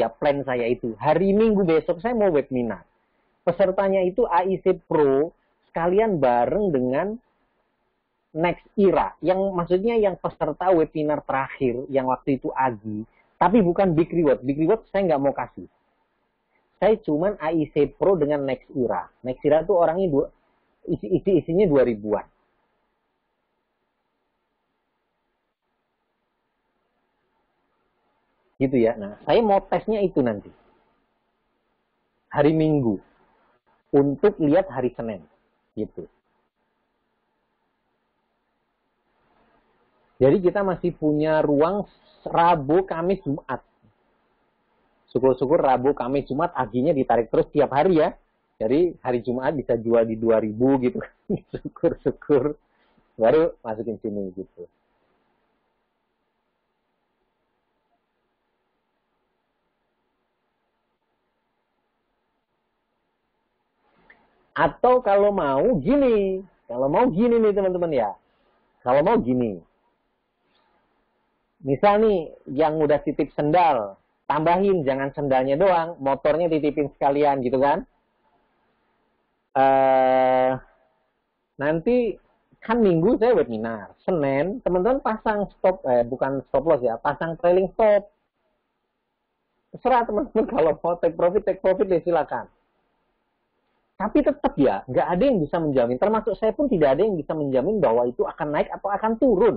hari Minggu besok saya mau webinar. Pesertanya itu AIC Pro sekalian bareng dengan Next Era, yang maksudnya yang peserta webinar terakhir yang waktu itu Agi, tapi bukan Big Reward. Big Reward saya nggak mau kasih. Saya cuman AIC Pro dengan Next Era. Next Era itu orangnya isinya 2000-an. Gitu ya. Nah, saya mau tesnya itu nanti. Hari Minggu. Untuk lihat hari Senin. Gitu. Jadi kita masih punya ruang Rabu, Kamis, Jumat. Syukur-syukur Rabu, Kamis, Jumat aginya ditarik terus tiap hari ya. Jadi hari Jumat bisa jual di 2000 gitu. Syukur-syukur. Baru masukin sini gitu. Atau kalau mau gini nih teman-teman ya. Kalau mau gini. Misal nih yang udah titip sendal, tambahin jangan sendalnya doang, motornya titipin sekalian gitu kan. Nanti kan Minggu saya webinar, Senin teman-teman pasang bukan stop loss ya, pasang trailing stop. Terserah teman-teman kalau mau take profit ya silakan. Tapi tetap ya, nggak ada yang bisa menjamin. Termasuk saya pun tidak ada yang bisa menjamin bahwa itu akan naik atau akan turun.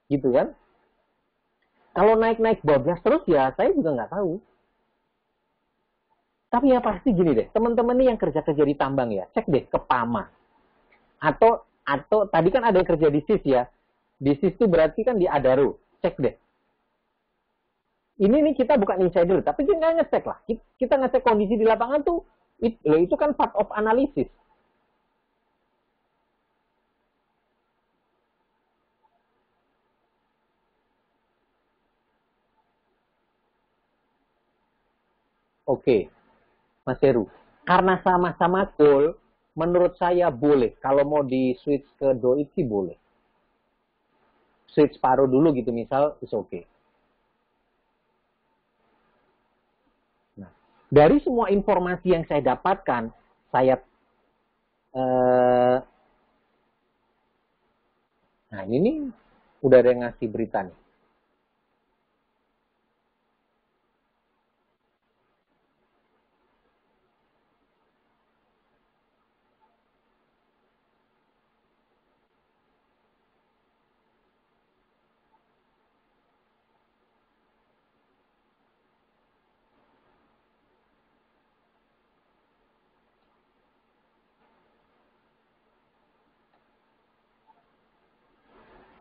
Gitu kan? Kalau naik-naik bablas terus ya, saya juga nggak tahu. Tapi ya pasti gini deh, teman-teman nih yang kerja-kerja di tambang ya, cek deh ke PAMA. Atau tadi kan ada yang kerja di SIS ya. Di SIS itu berarti kan di Adaro. Cek deh. Ini nih kita bukan insider, tapi kita ngecek lah. Kita ngecek kondisi di lapangan tuh, itu kan part of analysis. Oke, Mas Heru. Karena sama-sama goal, menurut saya boleh. Kalau mau di switch ke Doit sih boleh. Switch paruh dulu gitu misal, is okay. Nah, dari semua informasi yang saya dapatkan, nah ini nih udah ada yang ngasih berita nih.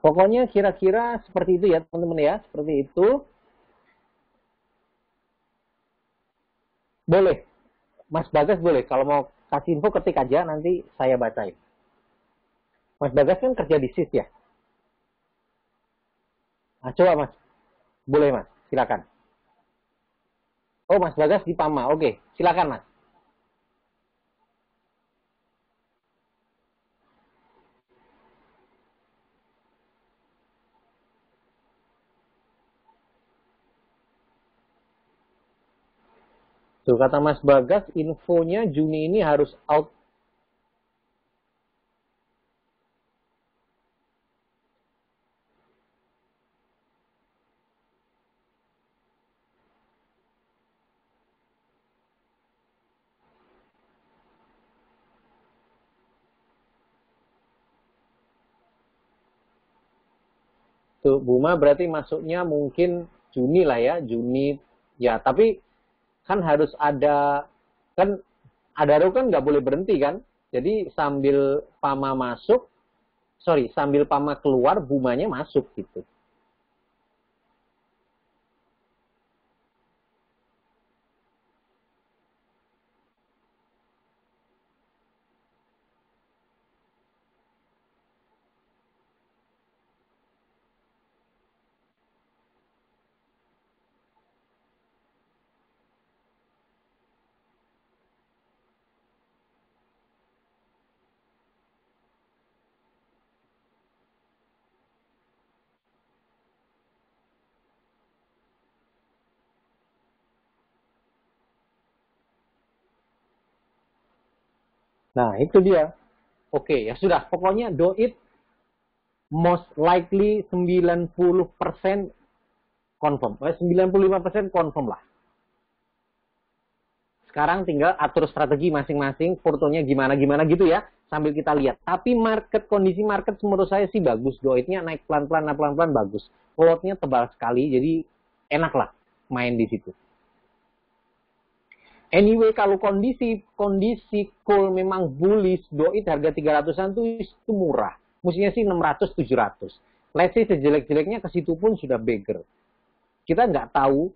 Pokoknya kira-kira seperti itu ya teman-teman ya, seperti itu. Boleh, Mas Bagas boleh. Kalau mau kasih info ketik aja, nanti saya bacain. Mas Bagas kan kerja di SIS ya. Nah, coba Mas, boleh Mas, silakan. Oh, Mas Bagas di PAMA, oke, silakan Mas. Tuh kata Mas Bagas, infonya Juni ini harus out. Tuh Buma berarti masuknya mungkin Juni lah ya, Juni. Ya, tapi kan harus ada, kan Adaro kan nggak boleh berhenti kan. Jadi sambil Pama keluar, Bumanya masuk gitu. Nah, itu dia. Oke, ya sudah. Pokoknya do it most likely 90% confirm. 95% confirm lah. Sekarang tinggal atur strategi masing-masing, fotonya gimana-gimana gitu ya, sambil kita lihat. Tapi kondisi market menurut saya sih bagus. Do it-nya naik pelan-pelan bagus. Lotnya tebal sekali, jadi enak lah main di situ. Anyway, kalau kondisi cool memang bullish, do it harga 300-an itu murah. Mestinya sih 600, 700. Let's say sejelek-jeleknya ke situ pun sudah beggar. Kita nggak tahu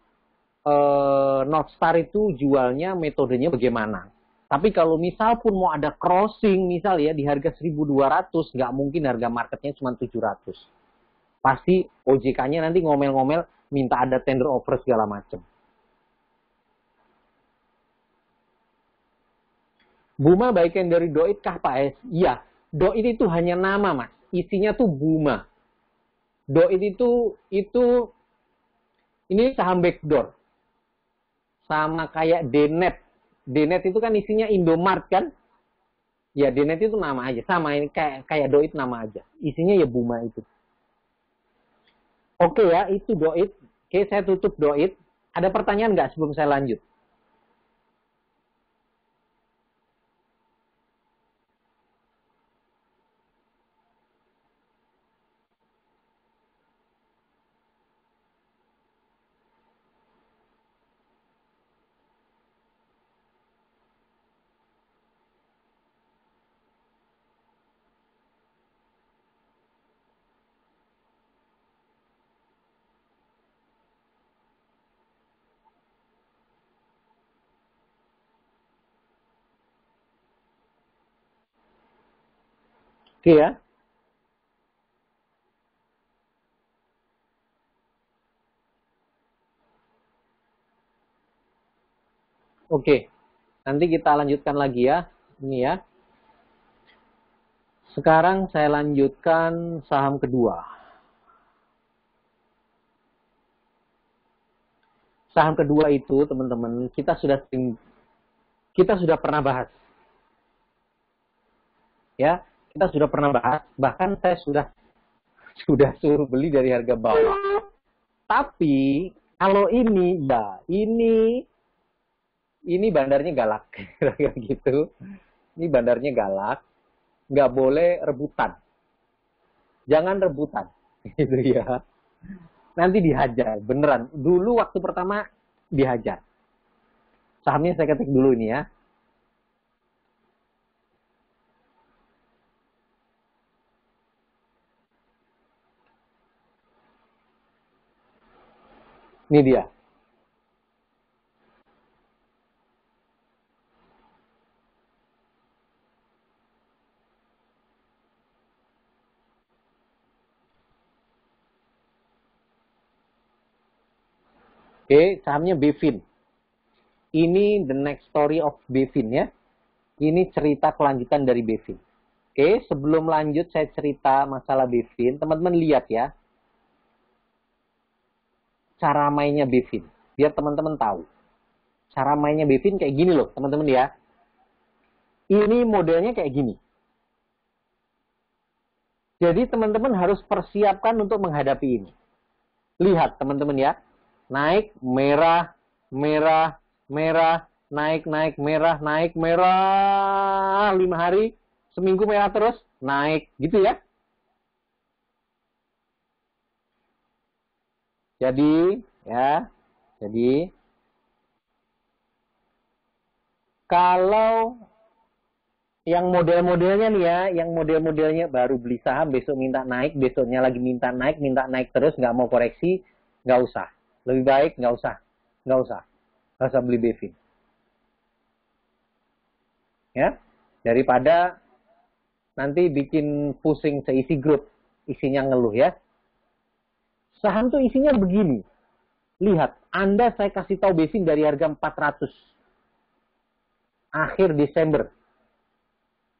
North Star itu jualnya metodenya bagaimana. Tapi kalau misal pun mau ada crossing, misal ya di harga 1.200, nggak mungkin harga marketnya cuma 700. Pasti OJK-nya nanti ngomel-ngomel minta ada tender offer segala macam. Buma bagian dari Doit kah Pak S? Iya, Doit itu hanya nama Mas. Isinya tuh Buma. Doit itu ini saham backdoor. Sama kayak Dnet. Dnet itu kan isinya Indomart kan? Ya Dnet itu nama aja. Sama ini kayak Doit nama aja. Isinya ya Buma itu. Oke ya, itu Doit. Oke, saya tutup Doit. Ada pertanyaan nggak sebelum saya lanjut? Oke ya. Oke. Nanti kita lanjutkan lagi ya. Ini ya. Sekarang saya lanjutkan saham kedua. Saham kedua itu, teman-teman, kita sudah pernah bahas. Ya, kita sudah pernah bahas, bahkan saya sudah suruh beli dari harga bawah. Tapi kalau ini ya, ini bandarnya galak kayak gitu. Ini bandarnya galak, nggak boleh rebutan. Jangan rebutan. Gitu ya. Nanti dihajar, beneran. Dulu waktu pertama dihajar. Sahamnya saya ketik dulu ini ya. Ini dia. Oke, sahamnya Bevin. Ini the next story of Bevin ya. Ini cerita kelanjutan dari Bevin. Oke, sebelum lanjut saya cerita masalah Bevin. Teman-teman lihat ya. Cara mainnya Bevin. Biar teman-teman tahu. Cara mainnya Bevin kayak gini loh, teman-teman ya. Ini modelnya kayak gini. Jadi teman-teman harus persiapkan untuk menghadapi ini. Lihat teman-teman ya. Naik, merah, merah, merah, naik, merah, 5 hari, seminggu merah terus, naik, gitu ya. Jadi, ya, jadi Kalau yang model-modelnya nih ya, yang model-modelnya baru beli saham, besok minta naik, besoknya lagi minta naik terus, nggak mau koreksi, nggak usah. Lebih baik nggak usah beli Bevin. Ya, daripada nanti bikin pusing seisi grup, isinya ngeluh ya. Saham tuh isinya begini. Lihat, Anda saya kasih tahu Bevin dari harga 400. Akhir Desember.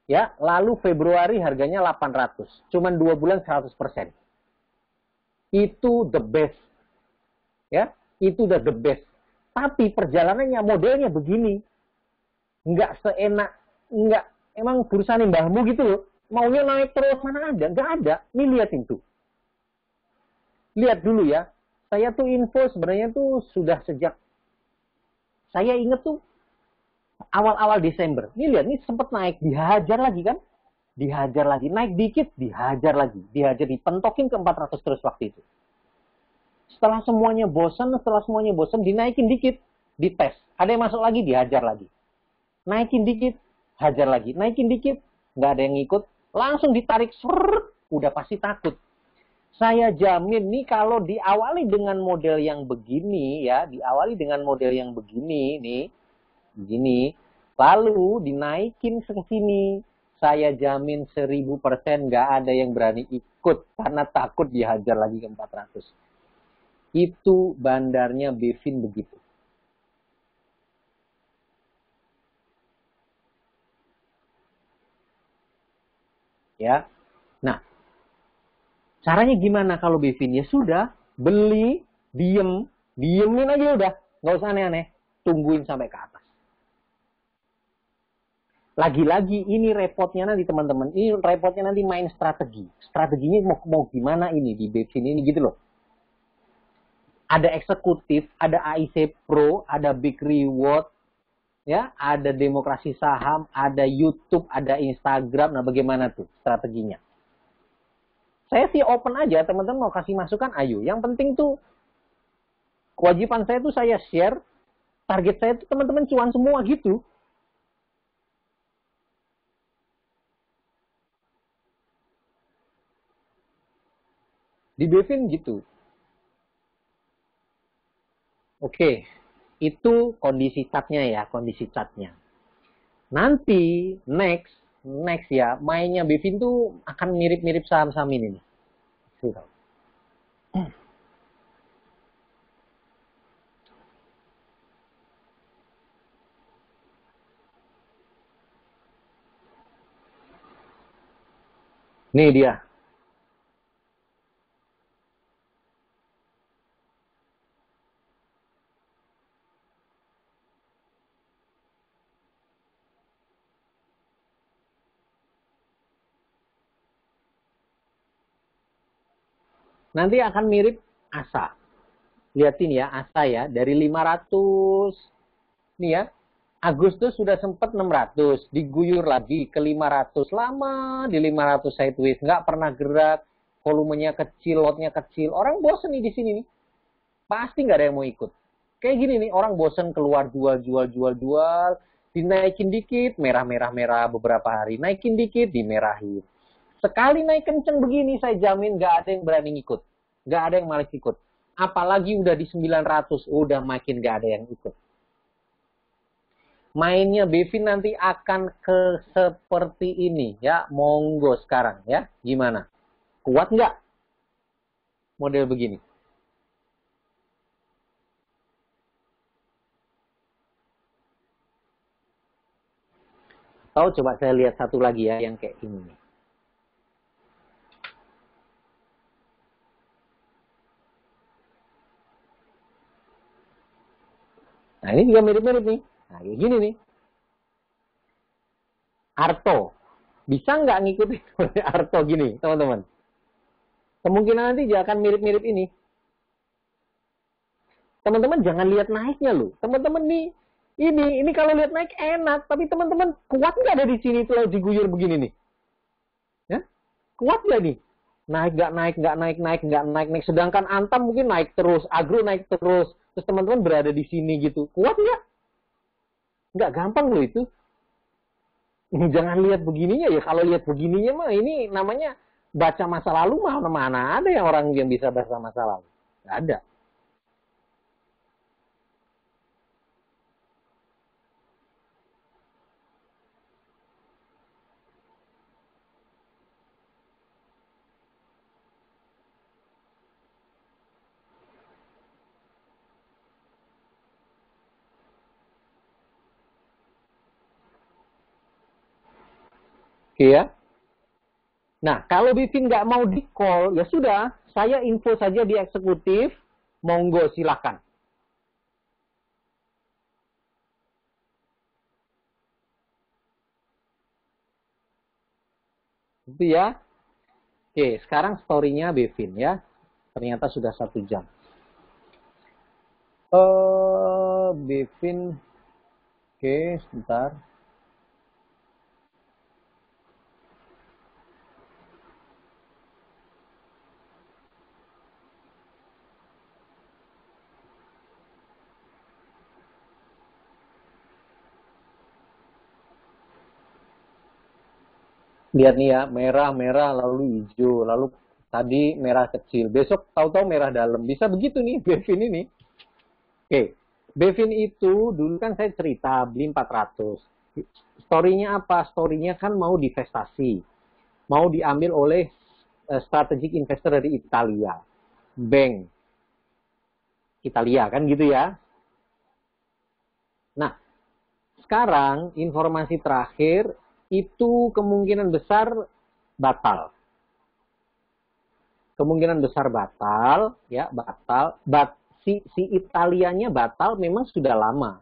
Ya, lalu Februari harganya 800. Cuman 2 bulan 100%. Itu the best. Ya, itu the best. Tapi perjalanannya modelnya begini. Nggak seenak, emang perusahaan mbahmu gitu loh. Maunya naik terus, mana ada? Nggak ada. Nih liatin tuh. Lihat dulu ya. Saya tuh info sebenarnya tuh sudah sejak, saya inget tuh awal-awal Desember. Ini lihat, ini sempat naik, dihajar lagi kan? Dihajar lagi, naik dikit, dihajar lagi. Dihajar, dipentokin ke 400 terus waktu itu. Setelah semuanya bosan, dinaikin dikit, dites. Ada yang masuk lagi, dihajar lagi. Naikin dikit, hajar lagi. Naikin dikit, nggak ada yang ngikut. Langsung ditarik, udah pasti takut. Saya jamin nih kalau diawali dengan model yang begini ya, begini, lalu dinaikin ke sini, saya jamin 1000% nggak ada yang berani ikut karena takut dihajar lagi ke 400. Itu bandarnya Bevin begitu. Ya, nah caranya gimana kalau Bevin? Ya sudah, beli, diemin aja udah, nggak usah aneh-aneh, tungguin sampai ke atas. Lagi-lagi ini repotnya nanti teman-teman, ini repotnya nanti main strategi. Strateginya mau gimana ini di Bevin ini gitu loh. Ada eksekutif, ada AIC Pro, ada Big Reward, ya, ada demokrasi saham, ada YouTube, ada Instagram. Nah, bagaimana tuh strateginya? Saya sih open aja, teman-teman mau kasih masukan, ayo. Yang penting tuh kewajiban saya tuh saya share, target saya tuh teman-teman cuan semua gitu. Di Bevin gitu. Oke, itu kondisi chartnya ya, kondisi chartnya. Nanti next ya, mainnya Bevin tuh akan mirip-mirip saham-saham ini nih. Nih dia. Nanti akan mirip ASA. Lihatin ya, ASA ya, dari 500 nih ya. Agustus sudah sempat 600, diguyur lagi ke 500. Lama di 500 sideways, nggak pernah gerak, volumenya kecil, lotnya kecil. Orang bosen nih di sini nih. Pasti nggak ada yang mau ikut. Kayak gini nih, orang bosen keluar jual, dinaikin dikit, merah beberapa hari, naikin dikit, dimerahin. Sekali naik kenceng begini, saya jamin nggak ada yang berani ngikut. Nggak ada yang malas ikut. Apalagi udah di 900, udah makin nggak ada yang ikut. Mainnya Bevin nanti akan ke seperti ini ya. Monggo sekarang ya. Gimana? Kuat nggak model begini? Tahu, coba saya lihat satu lagi ya yang kayak ini. Nah, ini juga mirip-mirip nih. Nah, kayak gini nih. Arto. Bisa nggak ngikutin Arto gini, teman-teman? Kemungkinan nanti dia akan mirip-mirip ini. Teman-teman jangan lihat naiknya loh. Teman-teman nih, ini kalau lihat naik enak. Tapi teman-teman kuat nggak ada di sini tuh diguyur begini nih? Ya? Kuat nggak nih? Naik, nggak naik. Sedangkan Antam mungkin naik terus, Agro naik terus. Terus teman-teman berada di sini gitu. Kuat nggak? Nggak gampang loh itu. Jangan lihat begininya ya. Kalau lihat begininya mah ini namanya baca masa lalu mah mana ada yang orang yang bisa baca masa lalu. Nggak ada. Oke ya. Nah, kalau Bivin nggak mau di call, ya sudah, saya info saja di eksekutif, monggo silakan. Itu ya. Oke, sekarang story-nya Bevin ya. Ternyata sudah 1 jam. Bevin, oke, sebentar. Lihat nih ya, merah lalu hijau, lalu tadi merah kecil, besok tahu-tahu merah dalam. Bisa begitu nih Bevin ini. Oke, Bevin itu dulu kan saya cerita beli 400. Story-nya apa? Story-nya kan mau divestasi. Mau diambil oleh strategic investor dari Italia. Bank Italia kan gitu ya. Nah, sekarang informasi terakhir itu kemungkinan besar batal. Kemungkinan besar batal, ya batal. Si Italianya batal memang sudah lama.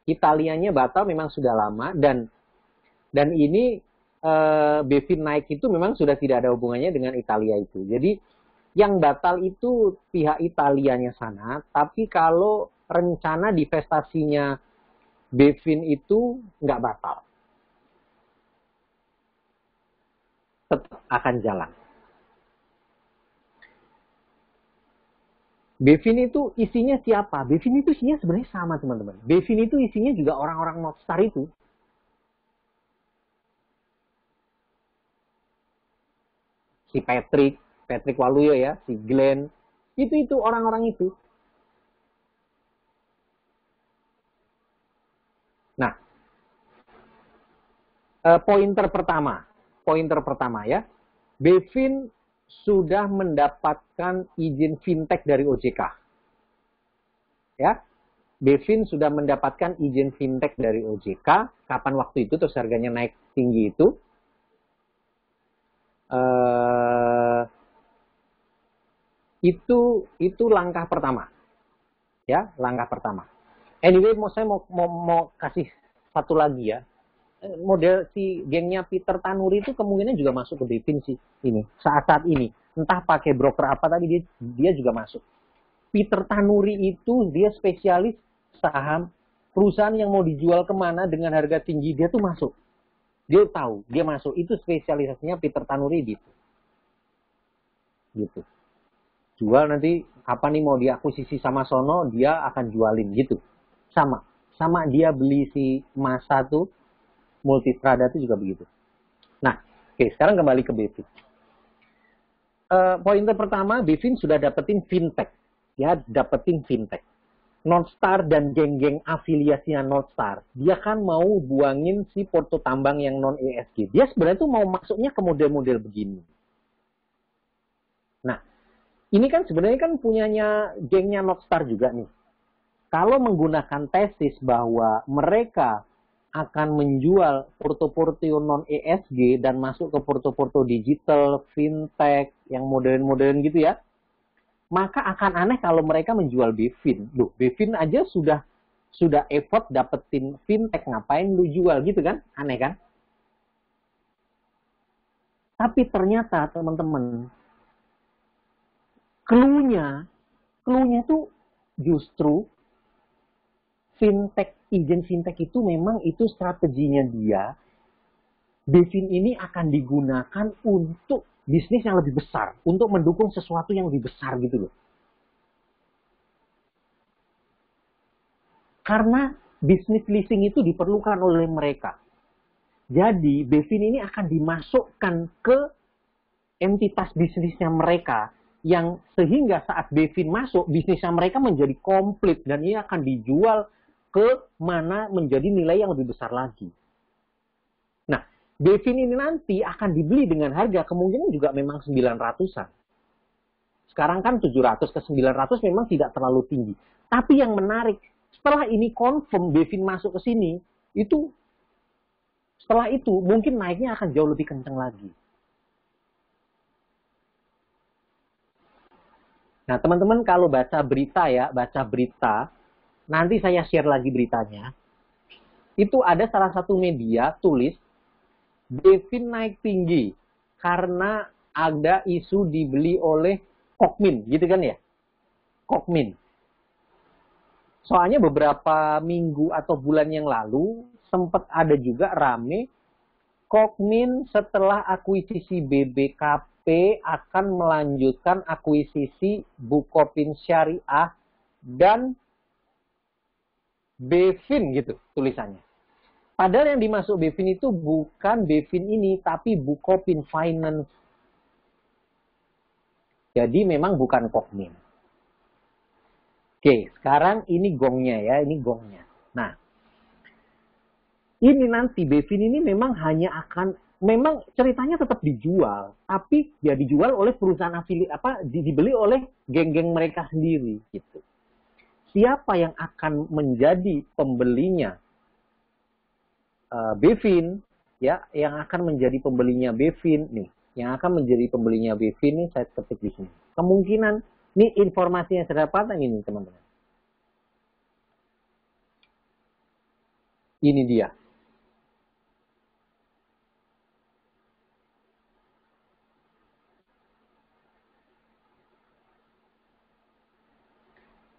Italianya batal memang sudah lama dan ini Bevin naik itu memang sudah tidak ada hubungannya dengan Italia itu. Jadi yang batal itu pihak Italianya sana, tapi kalau rencana divestasinya Bevin itu nggak batal. Tetap akan jalan. Bevin itu isinya siapa? Bevin itu isinya sebenarnya sama teman-teman. Bevin itu isinya juga orang-orang Northstar itu. Si Patrick Waluyo ya, si Glenn, itu orang-orang itu. Nah, pointer pertama ya, Bevin sudah mendapatkan izin fintech dari OJK. Ya, Bevin sudah mendapatkan izin fintech dari OJK. Kapan waktu itu terus harganya naik tinggi itu? Itu langkah pertama. Ya, langkah pertama. Anyway, saya mau kasih satu lagi ya. Model si gengnya Peter Tanuri itu kemungkinan juga masuk ke Bevin sih ini saat ini. Entah pakai broker apa tapi dia juga masuk. Peter Tanuri itu dia spesialis saham perusahaan yang mau dijual kemana dengan harga tinggi dia tuh masuk. Dia tahu, dia masuk. Itu spesialisasinya Peter Tanuri gitu. Gitu. Jual nanti apa nih mau diakuisisi sama Sono, dia akan jualin gitu. Sama dia beli si Masa tuh Multistrada itu juga begitu. Nah, oke, sekarang kembali ke Bevin. Pointer pertama, Bevin sudah dapetin fintech. Ya, dapetin fintech. Northstar dan geng-geng afiliasinya Northstar, dia kan mau buangin si porto tambang yang non ESG. Dia sebenarnya tuh mau masuknya ke model-model begini. Nah, ini kan sebenarnya kan punyanya gengnya Northstar juga nih. Kalau menggunakan tesis bahwa mereka akan menjual porto-porto non ESG dan masuk ke porto-porto digital, fintech, yang modern-modern gitu ya, maka akan aneh kalau mereka menjual Bevin. Loh, Bevin aja sudah effort dapetin fintech, ngapain lu jual gitu kan? Aneh kan? Tapi ternyata teman-teman, clue-nya itu justru fintech, izin fintech itu memang itu strateginya dia. Bevin ini akan digunakan untuk bisnis yang lebih besar, untuk mendukung sesuatu yang lebih besar gitu loh. Karena bisnis leasing itu diperlukan oleh mereka. Jadi BeFin ini akan dimasukkan ke entitas bisnisnya mereka, yang sehingga saat BeFin masuk, bisnisnya mereka menjadi komplit dan ini akan dijual ke mana menjadi nilai yang lebih besar lagi. Nah, BeFin ini nanti akan dibeli dengan harga kemungkinan juga memang 900-an. Sekarang kan 700 ke 900 memang tidak terlalu tinggi. Tapi yang menarik, setelah ini confirm BeFin masuk ke sini, itu setelah itu mungkin naiknya akan jauh lebih kencang lagi. Nah, teman-teman kalau baca berita ya, nanti saya share lagi beritanya. Itu ada salah satu media tulis, BeFin naik tinggi karena ada isu dibeli oleh Kokmin, gitu kan ya? Kokmin. Soalnya beberapa minggu atau bulan yang lalu, sempat ada juga rame, Kokmin setelah akuisisi BBKP akan melanjutkan akuisisi Bukopin Syariah dan BeFin gitu tulisannya. Padahal yang dimasuk BeFin itu bukan BeFin ini, tapi Bukopin Finance. Jadi memang bukan Kokmin. Oke, sekarang ini gongnya ya, ini gongnya. Nah, ini nanti BeFin ini memang hanya akan, memang ceritanya tetap dijual, tapi ya dijual oleh perusahaan afiliat, dibeli oleh geng-geng mereka sendiri gitu. Siapa yang akan menjadi pembelinya BeFin, ya, yang akan menjadi pembelinya BeFin nih, yang akan menjadi pembelinya BeFin nih saya ketik di sini. Kemungkinan nih informasi yang saya dapatkan ini teman-teman. Ini dia.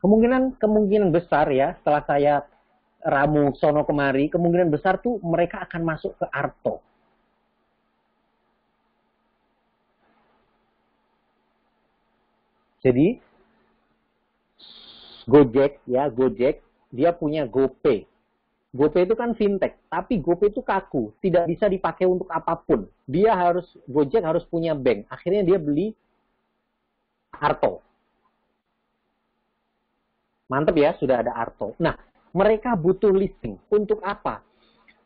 Kemungkinan besar ya, setelah saya ramu sono kemari, kemungkinan besar tuh mereka akan masuk ke Arto. Jadi Gojek ya, Gojek dia punya GoPay. GoPay itu kan fintech, tapi GoPay itu kaku, tidak bisa dipakai untuk apapun. Gojek harus punya bank. Akhirnya dia beli Arto. Mantap ya, sudah ada Arto. Nah, mereka butuh leasing. Untuk apa?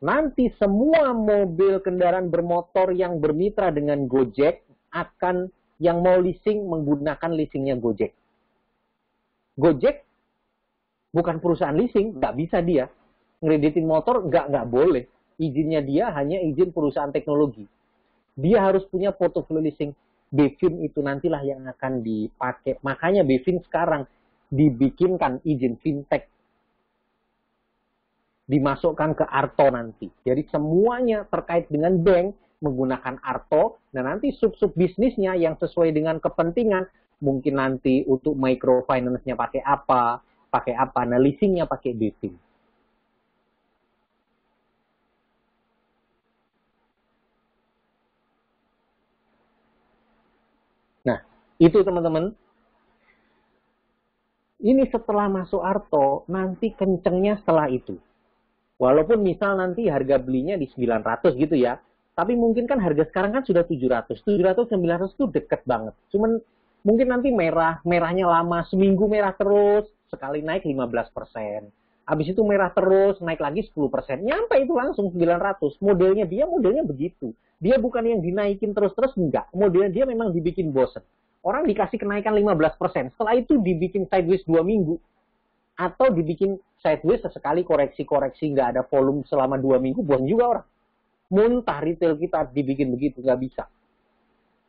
Nanti semua mobil kendaraan bermotor yang bermitra dengan Gojek akan yang mau leasing menggunakan leasingnya Gojek. Gojek bukan perusahaan leasing, nggak bisa dia. Ngreditin motor nggak boleh. Izinnya dia hanya izin perusahaan teknologi. Dia harus punya portofolio leasing. BeFin itu nantilah yang akan dipakai. Makanya BeFin sekarang dibikinkan izin fintech, dimasukkan ke Arto nanti. Jadi semuanya terkait dengan bank menggunakan Arto. Nah nanti sub-sub bisnisnya yang sesuai dengan kepentingan, mungkin nanti untuk microfinance-nya pakai apa, nah leasingnya pakai BeFin. Nah itu teman-teman. Ini setelah masuk Arto, nanti kencengnya setelah itu. Walaupun misal nanti harga belinya di 900 gitu ya. Tapi mungkin kan harga sekarang kan sudah 700. 700, 900 itu deket banget. Cuman mungkin nanti merahnya lama. Seminggu merah terus, sekali naik 15%. Habis itu merah terus, naik lagi 10%. Nyampe itu langsung 900. Modelnya begitu. Dia bukan yang dinaikin terus-terus, enggak. Modelnya dia memang dibikin bosen. Orang dikasih kenaikan 15%. Setelah itu dibikin sideways 2 minggu. Atau dibikin sideways sesekali koreksi-koreksi. Nggak ada volume selama 2 minggu. Buang juga orang. Muntah retail kita dibikin begitu. Nggak bisa.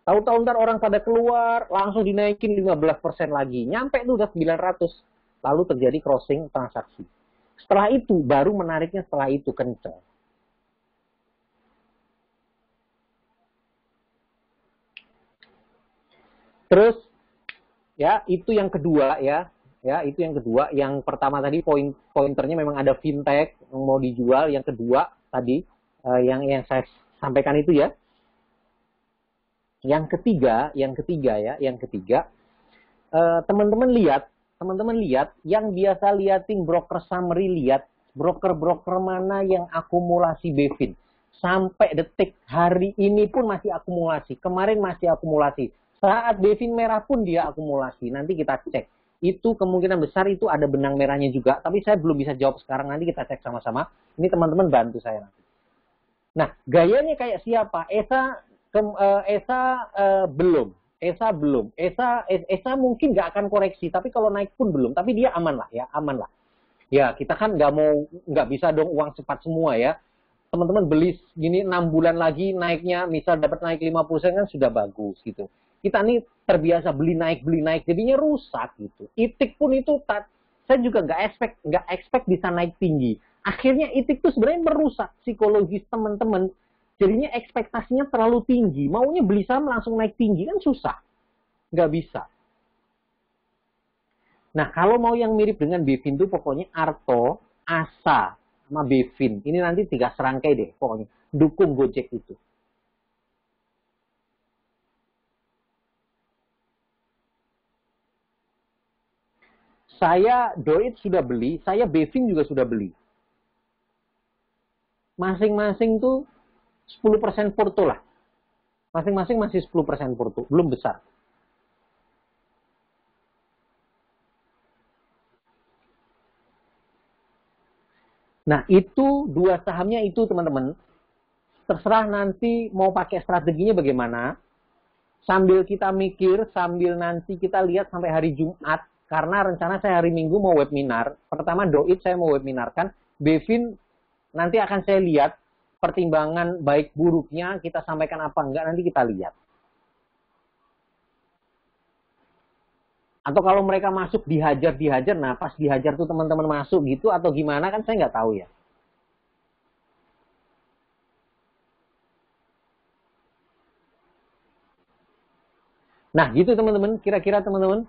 Tahu-tahu ntar orang pada keluar. Langsung dinaikin 15% lagi. Nyampe itu udah 900. Lalu terjadi crossing transaksi. Setelah itu, baru menariknya setelah itu kenceng. Terus ya itu yang kedua ya itu yang kedua. Yang pertama tadi pointernya memang ada fintech yang mau dijual. Yang kedua tadi yang saya sampaikan itu ya. Yang ketiga teman-teman lihat yang biasa liatin broker summary, lihat broker-broker mana yang akumulasi Bevin. Sampai detik hari ini pun masih akumulasi. Kemarin masih akumulasi. Saat Bevin merah pun dia akumulasi. Nanti kita cek. Itu kemungkinan besar itu ada benang merahnya juga. Tapi saya belum bisa jawab sekarang. Nanti kita cek sama-sama. Ini teman-teman bantu saya nanti. Nah, gayanya kayak siapa? Belum. ESA mungkin nggak akan koreksi. Tapi kalau naik pun belum. Tapi dia aman lah ya. Aman lah. Ya, kita kan nggak bisa dong uang cepat semua ya. Teman-teman beli gini 6 bulan lagi naiknya, misal dapat naik 50% kan sudah bagus gitu. Kita nih terbiasa beli naik, jadinya rusak gitu. ITIK pun itu, saya juga nggak expect bisa naik tinggi. Akhirnya ITIK tuh sebenarnya merusak psikologis teman-teman. Jadinya ekspektasinya terlalu tinggi. Maunya beli saham langsung naik tinggi kan susah. Nggak bisa. Nah, kalau mau yang mirip dengan Bevin tuh pokoknya Arto, Asa, sama Bevin. Ini nanti 3 serangkai deh pokoknya. Dukung Gojek itu. Saya Doit sudah beli, saya Bevin juga sudah beli. Masing-masing tuh 10% porto lah. Masing-masing masih 10% porto, belum besar. Nah, itu 2 sahamnya itu teman-teman. Terserah nanti mau pakai strateginya bagaimana. Sambil kita mikir, sambil nanti kita lihat sampai hari Jumat. Karena rencana saya hari Minggu mau webinar. Pertama Doit saya mau webinarkan. Bevin nanti akan saya lihat pertimbangan baik buruknya. Kita sampaikan apa enggak nanti kita lihat. Atau kalau mereka masuk dihajar. Nah pas dihajar tuh teman-teman masuk gitu atau gimana kan saya nggak tahu ya. Nah gitu teman-teman. Kira-kira teman-teman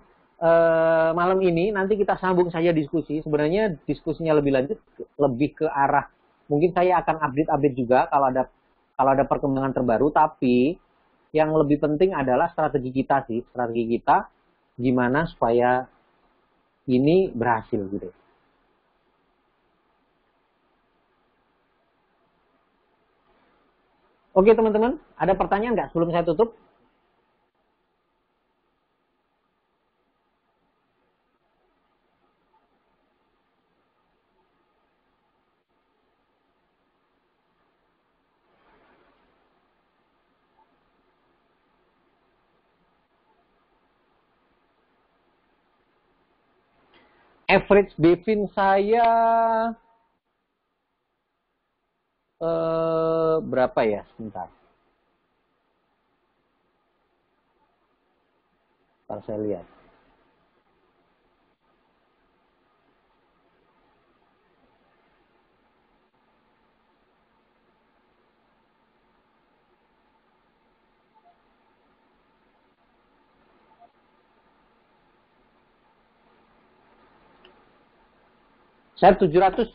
malam ini nanti kita sambung saja diskusi. Sebenarnya diskusinya lebih lanjut. Lebih ke arah. Mungkin saya akan update juga kalau ada perkembangan terbaru. Tapi yang lebih penting adalah strategi kita sih. Strategi kita gimana supaya ini berhasil gitu. Oke teman-teman, ada pertanyaan nggak sebelum saya tutup? Average Bevin saya berapa ya? Sebentar. Ntar saya lihat. Saya 700.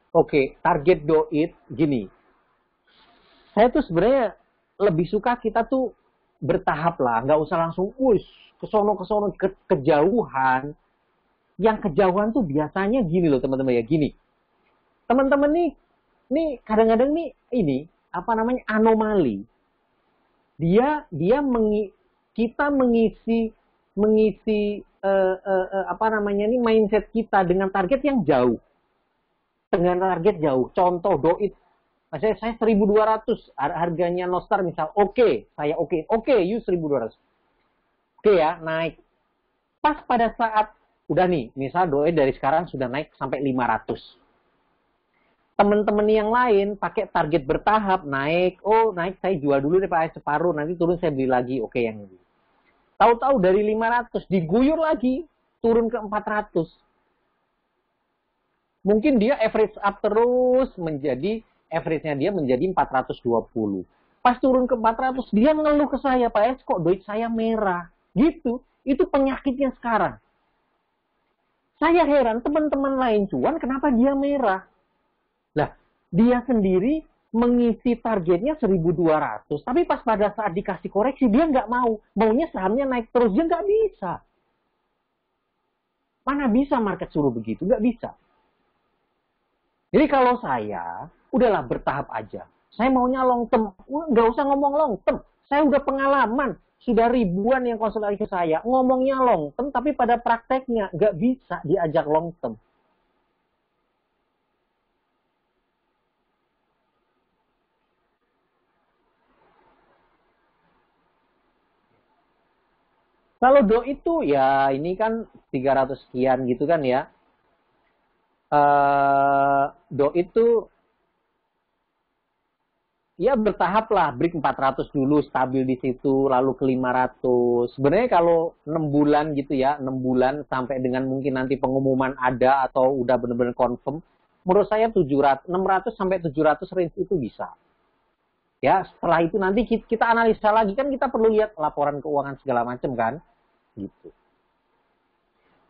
Oke, target Doit gini. Saya tuh sebenarnya lebih suka kita tuh bertahap lah, nggak usah langsung kesono kejauhan. Yang kejauhan tuh biasanya gini loh teman-teman ya, gini. Teman-teman nih kadang-kadang nih ini apa namanya anomali. Kita mengisi apa namanya nih mindset kita dengan target yang jauh. Dengan target jauh. Contoh Doit. Saya 1.200 harganya Nostar misal. Saya oke, you 1.200. Oke ya, naik. Pas pada saat udah nih, misal Doit dari sekarang sudah naik sampai 500. Teman-teman yang lain pakai target bertahap, naik saya jual dulu deh Pak separuh, nanti turun saya beli lagi. Oke yang ini. Tahu-tahu dari 500 diguyur lagi, turun ke 400. Mungkin dia average up terus menjadi average-nya dia menjadi 420. Pas turun ke 400, dia ngeluh ke saya, Pak kok Doit saya merah. Gitu. Itu penyakitnya sekarang. Saya heran, teman-teman lain cuan, kenapa dia merah? Lah, Dia sendiri mengisi targetnya 1.200, tapi pas pada saat dikasih koreksi, dia nggak mau. Maunya sahamnya naik terus, dia nggak bisa. Mana bisa market suruh begitu? Nggak bisa. Jadi kalau saya, udahlah bertahap aja. Saya maunya long term, nggak usah ngomong long term. Saya udah pengalaman, sudah ribuan yang konsultasi ke saya, ngomongnya long term, tapi pada prakteknya nggak bisa diajak long term. Kalau do itu ya ini kan 300 sekian gitu kan ya. Do itu ya bertahap lah, break 400 dulu stabil di situ, lalu ke 500. Sebenarnya kalau 6 bulan gitu ya, 6 bulan sampai dengan mungkin nanti pengumuman ada atau udah benar-benar confirm, menurut saya 700, 600 sampai 700 range itu bisa. Ya, setelah itu nanti kita analisa lagi, kan kita perlu lihat laporan keuangan segala macam kan. Gitu.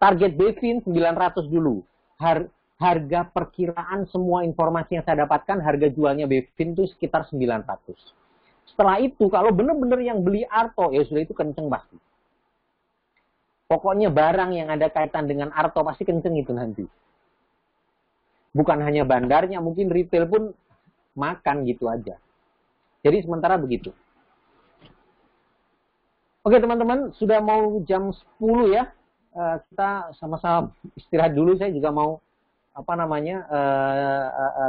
Target Bevin 900 dulu. Harga perkiraan semua informasi yang saya dapatkan, harga jualnya Bevin itu sekitar 900. Setelah itu, kalau benar-benar yang beli Arto, ya sudah itu kenceng pasti. Pokoknya barang yang ada kaitan dengan Arto pasti kenceng itu nanti. Bukan hanya bandarnya, mungkin retail pun makan gitu aja. Jadi sementara begitu. Oke teman-teman, sudah mau jam 10 ya. Kita sama-sama istirahat dulu. Saya juga mau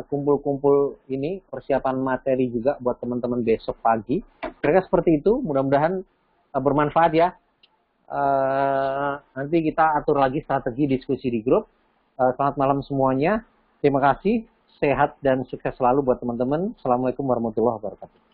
kumpul-kumpul ini, persiapan materi juga buat teman-teman besok pagi. Kira-kira seperti itu. Mudah-mudahan bermanfaat ya. Nanti kita atur lagi strategi diskusi di grup. Selamat malam semuanya. Terima kasih. Sehat dan sukses selalu buat teman-teman. Assalamualaikum warahmatullahi wabarakatuh.